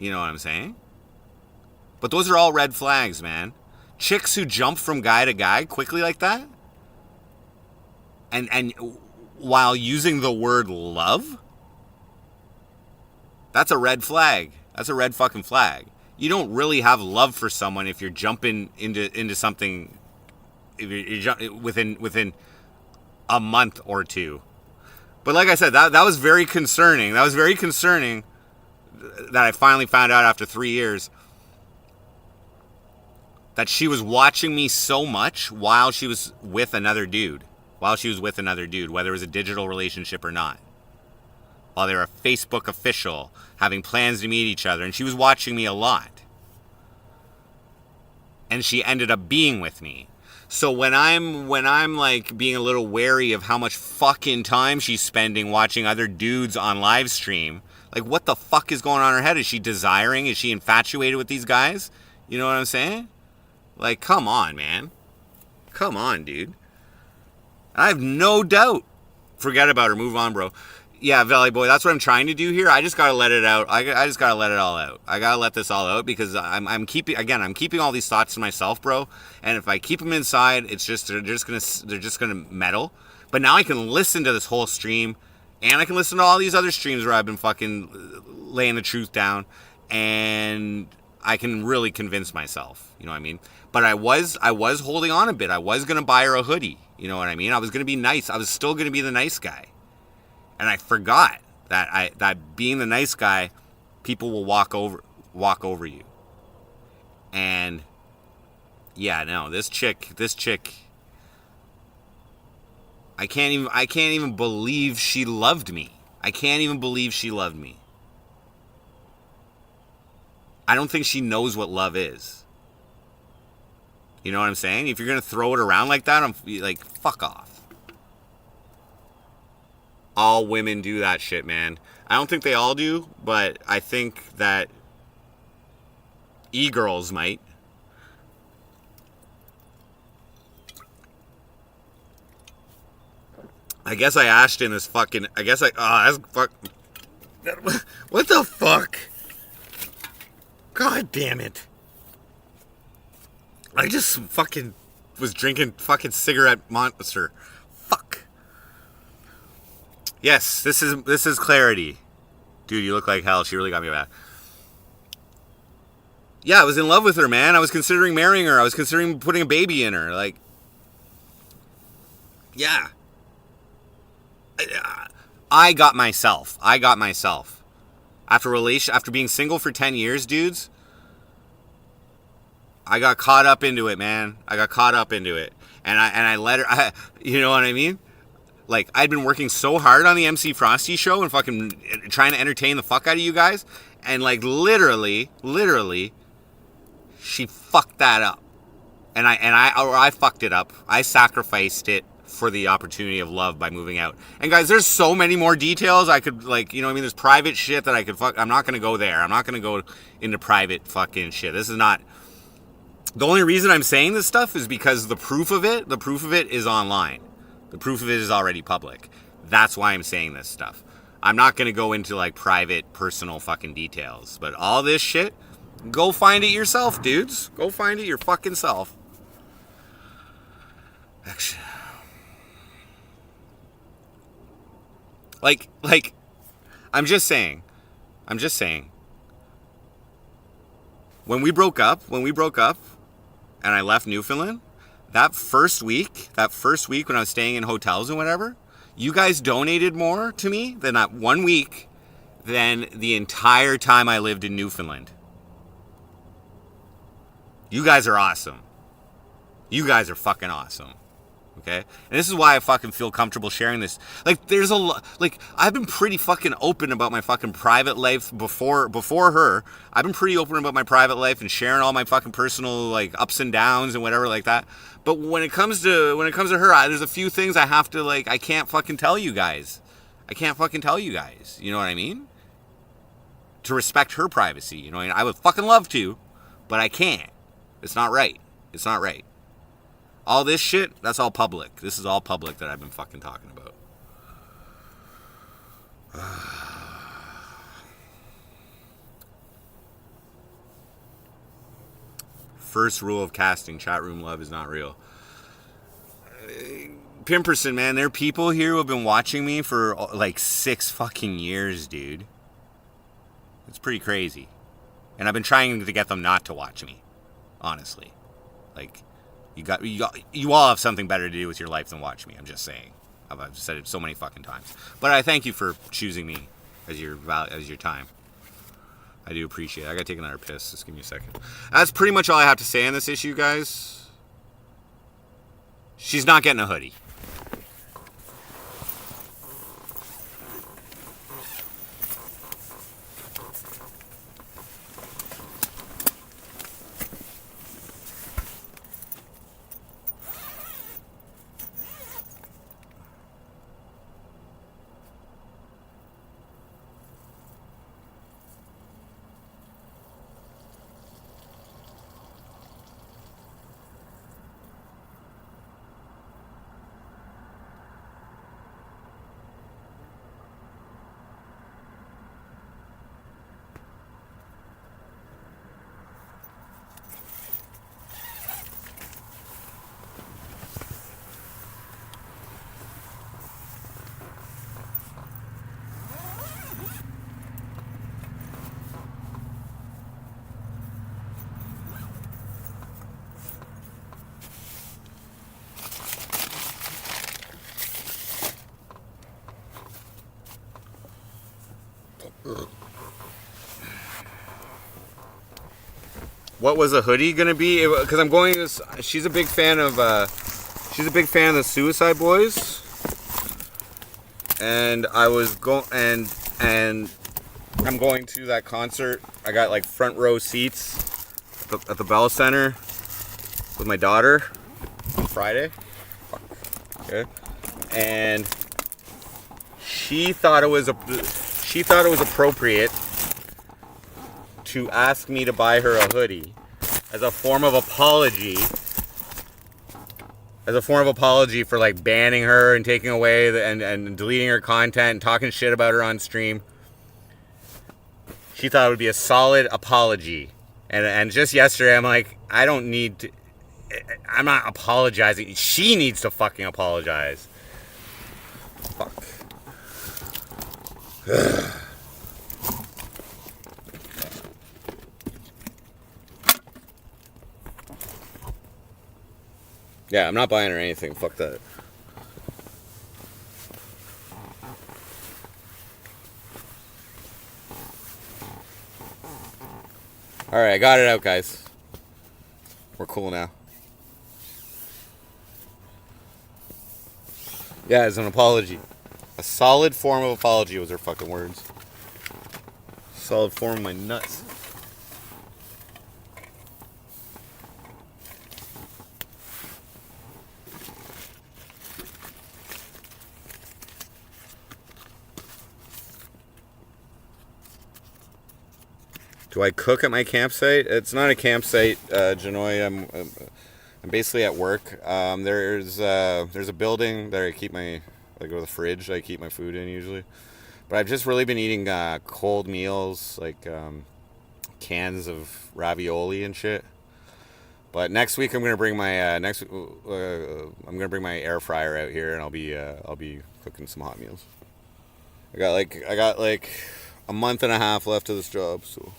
know what I'm saying? But those are all red flags, man. Chicks who jump from guy to guy quickly like that, and while using the word love, that's a red flag. That's a red fucking flag. You don't really have love for someone if you're jumping into something if you're within a month or two. But like I said, that was very concerning. That was very concerning that I finally found out after 3 years that she was watching me so much while she was with another dude. Whether it was a digital relationship or not. While they were a Facebook official, having plans to meet each other, and she was watching me a lot. And she ended up being with me. So when I'm like being a little wary of how much fucking time she's spending watching other dudes on live stream, like, what the fuck is going on in her head? Is she desiring? Is she infatuated with these guys? You know what I'm saying? Like, come on, man. Come on, dude. I have no doubt. Forget about her. Move on, bro. Yeah, Valley Boy, that's what I'm trying to do here. I just gotta let it out. I just gotta let it all out. I gotta let this all out because I'm keeping all these thoughts to myself, bro. And if I keep them inside, it's just they're just gonna meddle. But now I can listen to this whole stream, and I can listen to all these other streams where I've been fucking laying the truth down, and I can really convince myself. You know what I mean? But I was holding on a bit. I was gonna buy her a hoodie. You know what I mean? I was gonna be nice. I was still gonna be the nice guy. And I forgot that being the nice guy, people will walk over you. And yeah, no, this chick, I can't even believe she loved me. I don't think she knows what love is. You know what I'm saying? If you're gonna throw it around like that, I'm like, fuck off. All women do that shit, man. I don't think they all do, but I think that e-girls might. I guess I asked in this fucking... that's fuck... What the fuck? God damn it. I just fucking was drinking fucking cigarette monster. Fuck. Yes, this is clarity. Dude, you look like hell. She really got me back. Yeah, I was in love with her, man. I was considering marrying her. I was considering putting a baby in her. Like, yeah. I got myself. After being single for 10 years, dudes, I got caught up into it, man. And I let her, you know what I mean? Like, I'd been working so hard on the MC Frosty show and fucking trying to entertain the fuck out of you guys. And, like, literally, she fucked that up. And I fucked it up. I sacrificed it for the opportunity of love by moving out. And, guys, there's so many more details I could, like, you know what I mean? There's private shit that I could I'm not going to go there. I'm not going to go into private fucking shit. This is not... The only reason I'm saying this stuff is because the proof of it is online. The proof of it is already public. That's why I'm saying this stuff. I'm not going to go into, like, private, personal fucking details. But all this shit, Go find it yourself, dudes. Go find it your fucking self. Actually, like, I'm just saying. When we broke up, and I left Newfoundland, that first week when I was staying in hotels and whatever, you guys donated more to me than that 1 week than the entire time I lived in Newfoundland. You guys are awesome. You guys are fucking awesome. Okay? And this is why I fucking feel comfortable sharing this. Like, there's a lot, like, I've been pretty fucking open about my fucking private life before her. I've been pretty open about my private life and sharing all my fucking personal, like, ups and downs and whatever like that. But when it comes to her, there's a few things I have to, like, I can't fucking tell you guys. You know what I mean? To respect her privacy, you know, I would fucking love to, but I can't. It's not right. All this shit, that's all public. This is all public that I've been fucking talking about. First rule of casting, chat room love is not real. Pimperson, man, there are people here who have been watching me for like 6 fucking years, dude. It's pretty crazy. And I've been trying to get them not to watch me. Honestly. Like, you all have something better to do with your life than watch me. I'm just saying. I've said it so many fucking times. But I thank you for choosing me as your time. I do appreciate it. I gotta take another piss. Just give me a second. That's pretty much all I have to say on this issue, guys. She's not getting a hoodie. What was a hoodie gonna be? Because I'm going. She's a big fan of. The Suicide Boys. And I was and I'm going to that concert. I got like front row seats at the Bell Center with my daughter on Friday. Okay. And she thought it was appropriate to ask me to buy her a hoodie as a form of apology. For like banning her and taking away and deleting her content and talking shit about her on stream. She thought it would be a solid apology. And just yesterday I'm like, I'm not apologizing. She needs to fucking apologize. Fuck. Yeah, I'm not buying her anything. Fuck that. Alright, I got it out, guys. We're cool now. Yeah, it's an apology. A solid form of apology was her fucking words. Solid form of my nuts. Do I cook at my campsite? It's not a campsite, Janoy. I'm basically at work. There's a building that I keep my, like, with a fridge I keep my food in usually. But I've just really been eating cold meals, like cans of ravioli and shit. But next week I'm gonna bring my I'm gonna bring my air fryer out here, and I'll be cooking some hot meals. I got like a month and a half left of this job, so.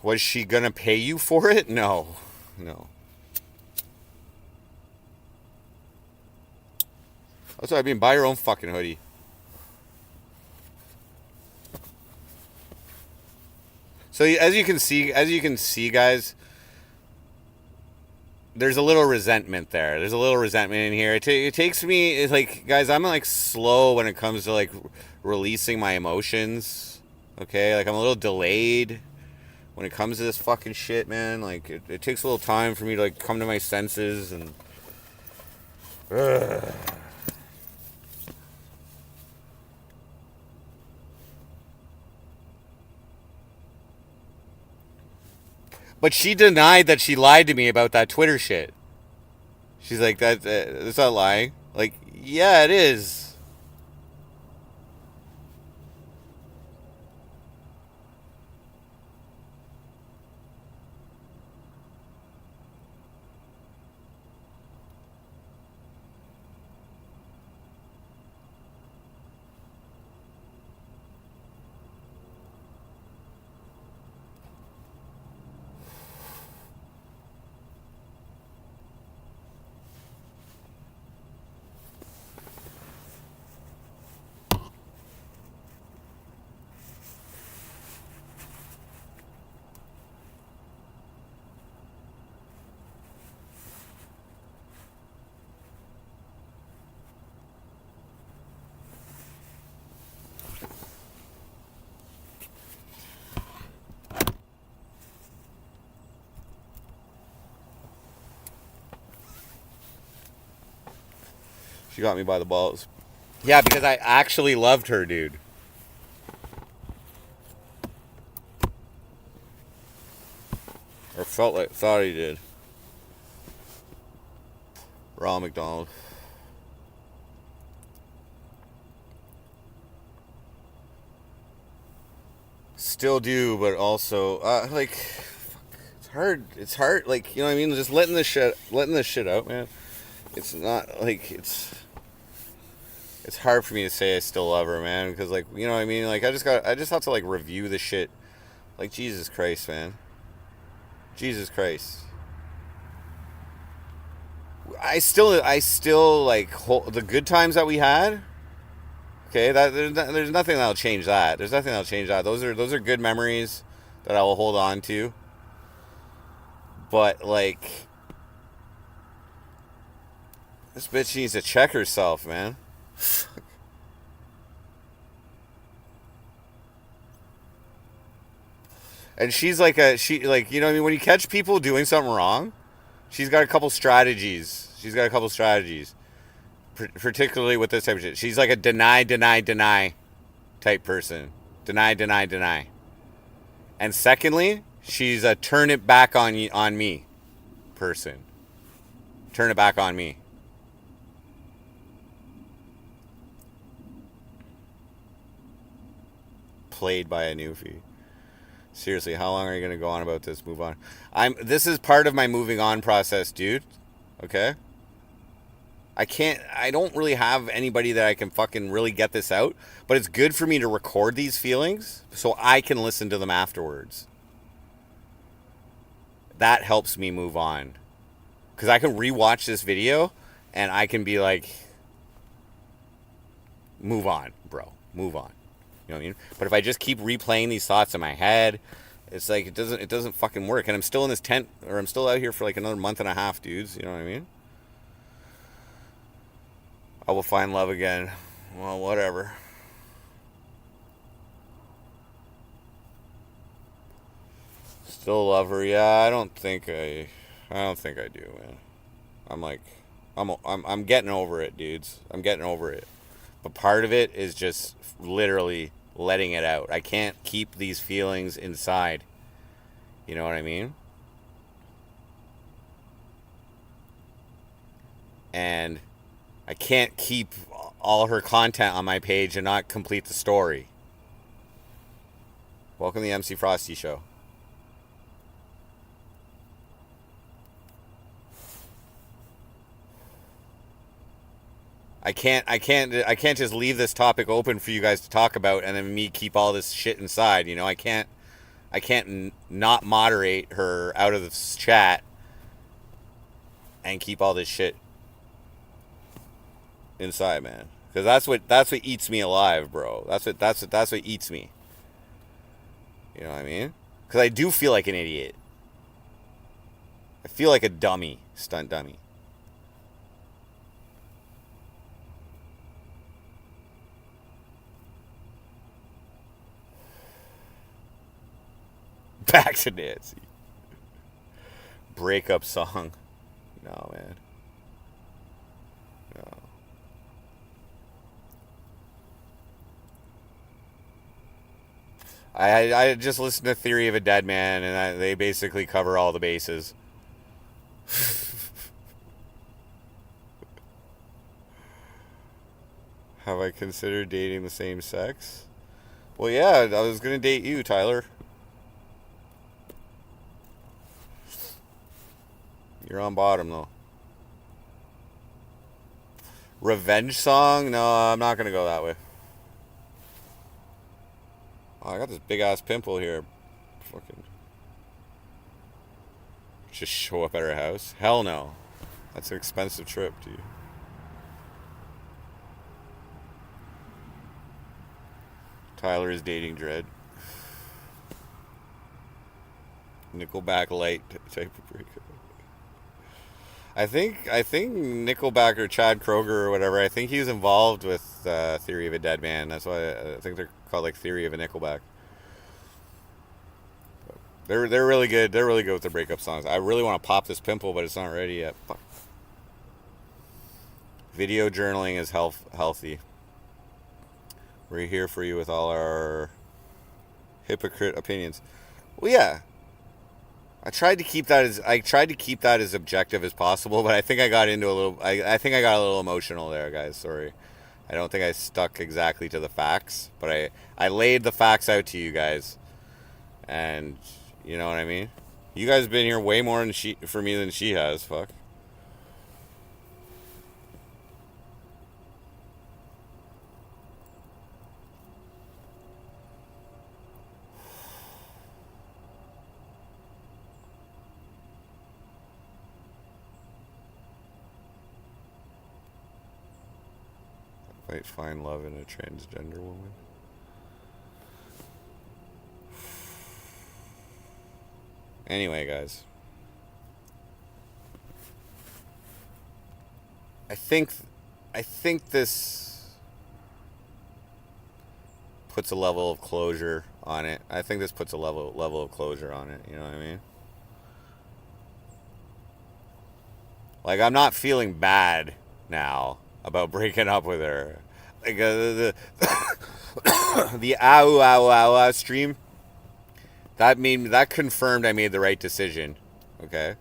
Was she gonna pay you for it? No. That's what I mean. Buy your own fucking hoodie. So as you can see, guys, there's a little resentment there. There's a little resentment in here. It takes me. It's like, guys, I'm like slow when it comes to like releasing my emotions. Okay, like I'm a little delayed when it comes to this fucking shit, man. Like it takes a little time for me to like come to my senses and. But she denied that she lied to me about that Twitter shit. She's like, that's not lying. Like, yeah, it is. She got me by the balls. Yeah, because I actually loved her, dude. Or thought he did. Ronald McDonald. Still do, but also like it's hard. It's hard. Like, you know what I mean? Just letting this shit out, man. It's not like it's hard for me to say I still love her, man, because like, you know what I mean? Like I just have to like review the shit. Like, Jesus Christ, man. Jesus Christ. I still like the good times that we had. Okay, there's nothing that'll change that. There's nothing that'll change that. Those are good memories that I will hold on to. But like, this bitch needs to check herself, man. And she's like you know what I mean, when you catch people doing something wrong, she's got a couple strategies. Particularly with this type of shit. She's like a deny type person. Deny. And secondly, she's a turn it back on me person. Turn it back on me. Played by a newfie. Seriously, how long are you gonna go on about this? Move on. This is part of my moving on process, dude. Okay? I don't really have anybody that I can fucking really get this out, but it's good for me to record these feelings so I can listen to them afterwards. That helps me move on. Because I can rewatch this video and I can be like, move on, bro. Move on. You know what I mean? But if I just keep replaying these thoughts in my head, it's like it doesn't fucking work. And I'm still in this tent, or I'm still out here for like another month and a half, dudes. You know what I mean? I will find love again. Well, whatever. Still love her. Yeah, I don't think I do, man. I'm getting over it, dudes. I'm getting over it. But part of it is just literally letting it out. I can't keep these feelings inside. You know what I mean? And I can't keep all her content on my page and not complete the story. Welcome to the MC Frosty Show. I can't just leave this topic open for you guys to talk about and then me keep all this shit inside. You know, I can't not moderate her out of this chat and keep all this shit inside, man. Because that's what eats me alive, bro. That's what eats me. You know what I mean? Because I do feel like an idiot. I feel like a dummy, stunt dummy. Back to Nancy. Breakup song. No, man. No. I just listened to Theory of a Dead Man, and they basically cover all the bases. Have I considered dating the same sex? Well, yeah, I was gonna date you, Tyler. You're on bottom, though. Revenge song? No, I'm not gonna go that way. Oh, I got this big ass pimple here. Fucking. Just show up at her house? Hell no. That's an expensive trip, dude. Tyler is dating Dread. Nickelback light type of breakup. I think Nickelback or Chad Kroger or whatever, I think he's involved with Theory of a Dead Man. That's why I think they're called like Theory of a Nickelback. They're really good. They're really good with the breakup songs. I really want to pop this pimple, but it's not ready yet. Fuck. Video journaling is healthy. We're here for you with all our hypocrite opinions. Well, yeah. I tried to keep that as objective as possible, but I think I got into a little. I think I got a little emotional there, guys. Sorry. I don't think I stuck exactly to the facts, but I laid the facts out to you guys, and you know what I mean. You guys have been here way more for me than she has. Fuck. Might find love in a transgender woman. Anyway, guys. I think this puts a level of closure on it. I think this puts a level of closure on it. You know what I mean? Like, I'm not feeling bad now about breaking up with her. Like the ow ow ow ow stream. That confirmed I made the right decision. Okay.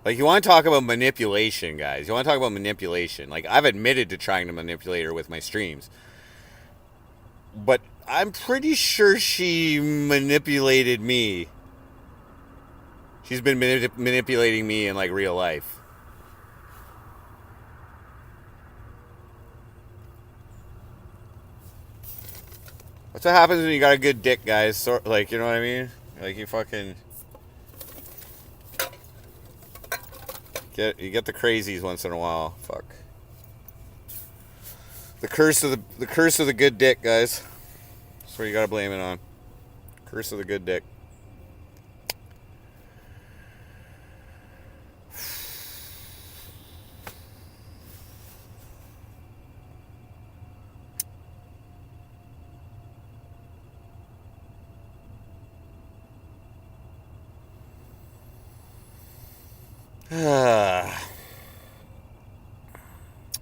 Like, you want to talk about manipulation, guys. You want to talk about manipulation. Like, I've admitted to trying to manipulate her with my streams. But I'm pretty sure she manipulated me. She's been manipulating me in, like, real life. That's what happens when you got a good dick, guys. So, like, you know what I mean? Like, you fucking... You get the crazies once in a while. Fuck. The curse of the good dick, guys. That's what you gotta blame it on. Curse of the good dick.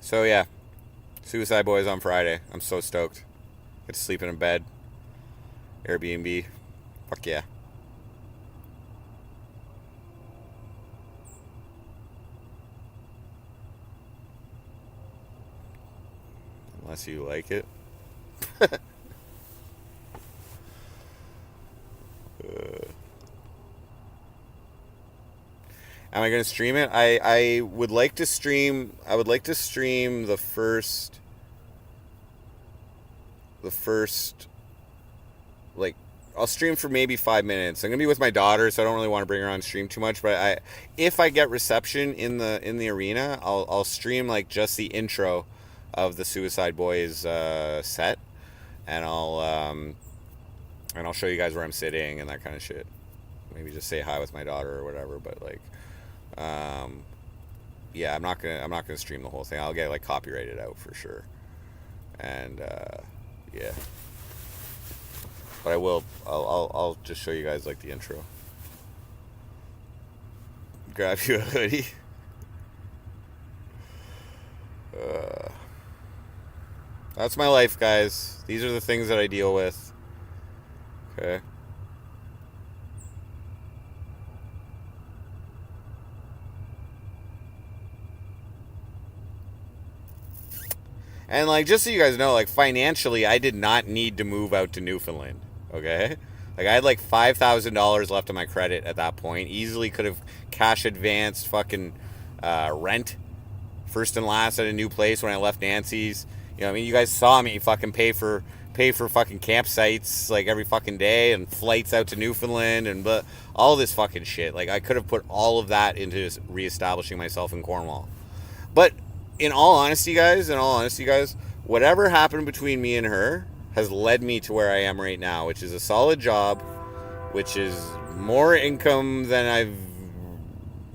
So yeah, Suicide Boys on Friday. I'm so stoked. Get to sleep in a bed. Airbnb. Fuck yeah. unless you like it. Am I going to stream it? I would like to stream. I would like to stream the first. Like, I'll stream for maybe 5 minutes. I'm gonna be with my daughter, so I don't really want to bring her on stream too much. But if I get reception in the arena, I'll stream like just the intro of the Suicide Boys set, and I'll show you guys where I'm sitting and that kind of shit. Maybe just say hi with my daughter or whatever. But like, yeah, I'm not gonna stream the whole thing. I'll get like copyrighted out for sure, and yeah. But I will. I'll just show you guys like the intro. Grab you a hoodie. That's my life, guys. These are the things that I deal with. Okay. And like, just so you guys know, like financially, I did not need to move out to Newfoundland. Okay, like I had like $5,000 left on my credit at that point. Easily could have cash advanced fucking rent, first and last at a new place when I left Nancy's. You know, what I mean, you guys saw me fucking pay for fucking campsites like every fucking day and flights out to Newfoundland and but all this fucking shit. Like I could have put all of that into reestablishing myself in Cornwall. But in all honesty, guys, whatever happened between me and her has led me to where I am right now, which is a solid job, which is more income than I've,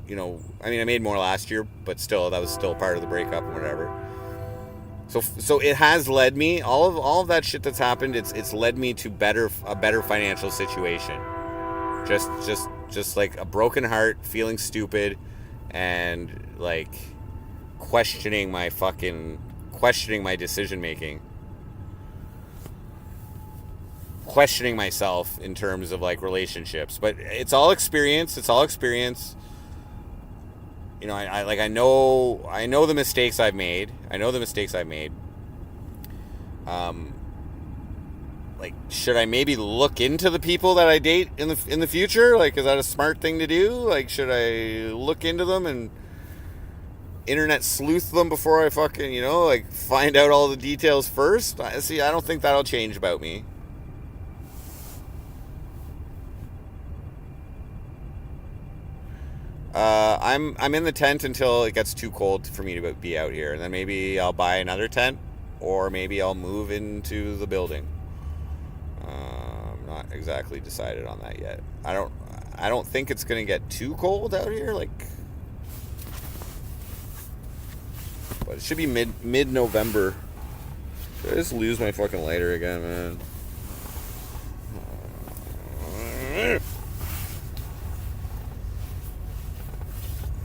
you know, I mean, I made more last year, but still, that was still part of the breakup and whatever. So it has led me, all of that shit that's happened, it's led me to a better financial situation. Just like a broken heart, feeling stupid, and like questioning my decision making, questioning myself in terms of like relationships. But it's all experience. You know, I know the mistakes I've made. Like, should I maybe look into the people that I date in the future? Like, is that a smart thing to do? Like, should I look into them and internet sleuth them before I fucking, you know, like find out all the details first? I don't think that'll change about me. I'm in the tent until it gets too cold for me to be out here, and then maybe I'll buy another tent, or maybe I'll move into the building. I'm not exactly decided on that yet. I don't think it's gonna get too cold out here, like, but it should be mid-November. Did I just lose my fucking lighter again, man?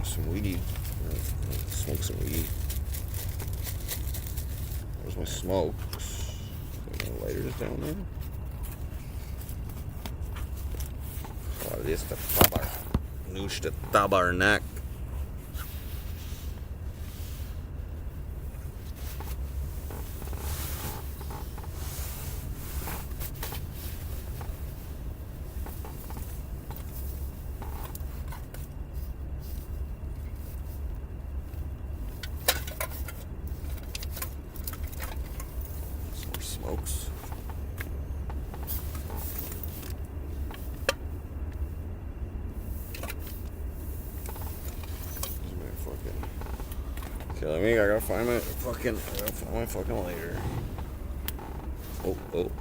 Some weed. Smoke some weed. Where's my smokes? My lighter's down there. Oh, this the tabar. Noosh the tabarnak. Killing me, I gotta find my fucking lighter. Oh. Nope.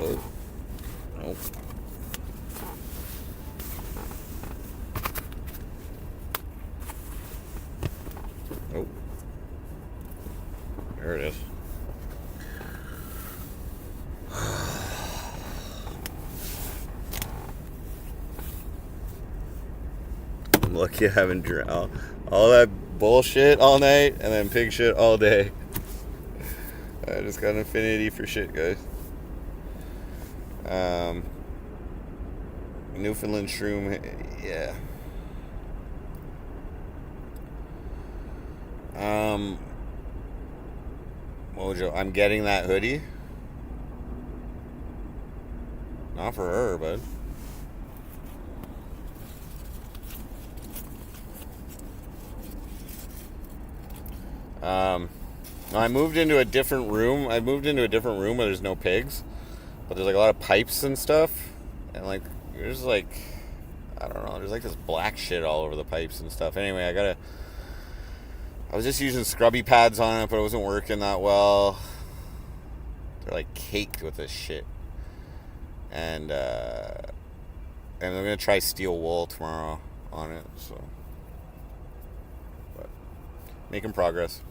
Oh. There it is. I'm lucky I haven't drowned all that bullshit all night and then pig shit all day. I just got an affinity for shit, guys. Newfoundland shroom, yeah. Mojo, I'm getting that hoodie. Not for her, bud. No, I moved into a different room. I moved into a different room where there's no pigs, but there's like a lot of pipes and stuff, and like there's like, I don't know, there's like this black shit all over the pipes and stuff. Anyway, I was just using scrubby pads on it, but it wasn't working that well. They're like caked with this shit, and I'm gonna try steel wool tomorrow on it. So, but making progress.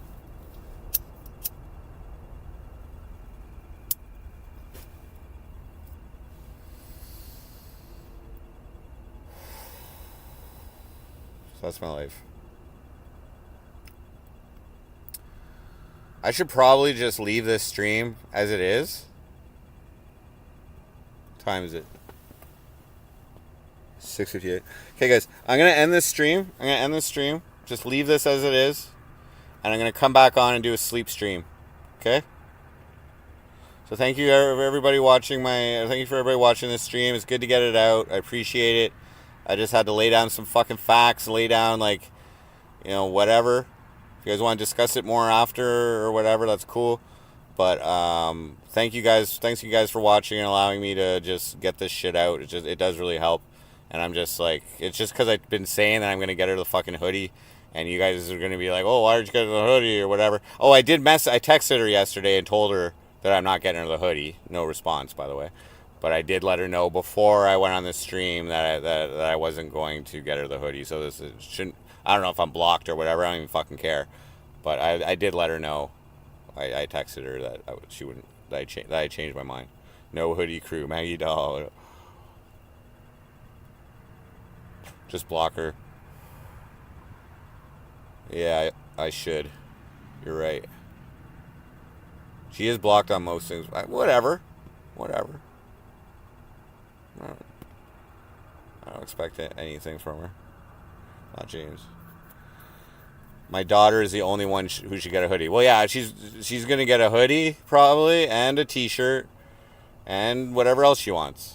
So that's my life. I should probably just leave this stream as it is. What time is it? 6:58. Okay, guys, I'm gonna end this stream. Just leave this as it is, and I'm gonna come back on and do a sleep stream. Okay. So thank you everybody watching Thank you for everybody watching this stream. It's good to get it out. I appreciate it. I just had to lay down some fucking facts, lay down like, whatever. If you guys want to discuss it more after or whatever, that's cool. But thank you guys for watching and allowing me to just get this shit out. It does really help. And I'm just like, it's just because I've been saying that I'm gonna get her the fucking hoodie, and you guys are gonna be like, oh, why did you get her the hoodie or whatever. Oh, I texted her yesterday and told her that I'm not getting her the hoodie. No response, by the way. But I did let her know before I went on the stream that I wasn't going to get her the hoodie. So I don't know if I'm blocked or whatever. I don't even fucking care. But I did let her know. I texted her that she wouldn't. That I changed my mind. No hoodie crew, Maggie Doll. Just block her. Yeah, I should. You're right. She is blocked on most things. Whatever. I don't expect anything from her. Not James. My daughter is the only one who should get a hoodie. Well, yeah, she's gonna get a hoodie probably, and a T-shirt, and whatever else she wants.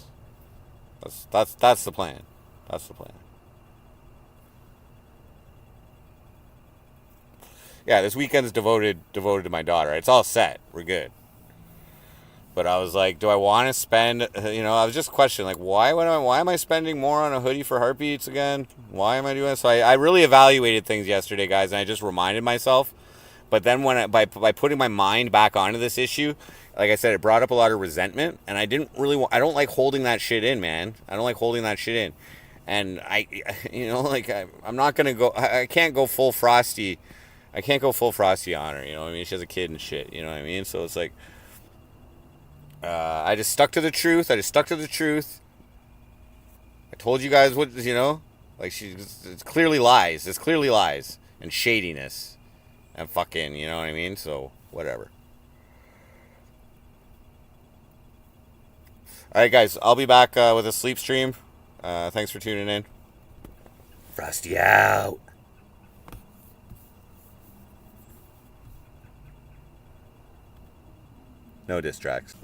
That's the plan. That's the plan. Yeah, this weekend's devoted to my daughter. It's all set. We're good. But I was like, do I want to spend, I was just questioning, like, why am I spending more on a hoodie for Hearttbeattz again? Why am I doing this? So I really evaluated things yesterday, guys, and I just reminded myself. But then by putting my mind back onto this issue, like I said, it brought up a lot of resentment, and I don't like holding that shit in, man. I don't like holding that shit in. And I'm not going to go, I can't go full Frosty. I can't go full Frosty on her, she has a kid and shit, So it's like, I just stuck to the truth. I told you guys what, it's clearly lies. It's clearly lies and shadiness and fucking, So, whatever. Alright, guys, I'll be back with a sleep stream. Thanks for tuning in. Frosty out. No distracts.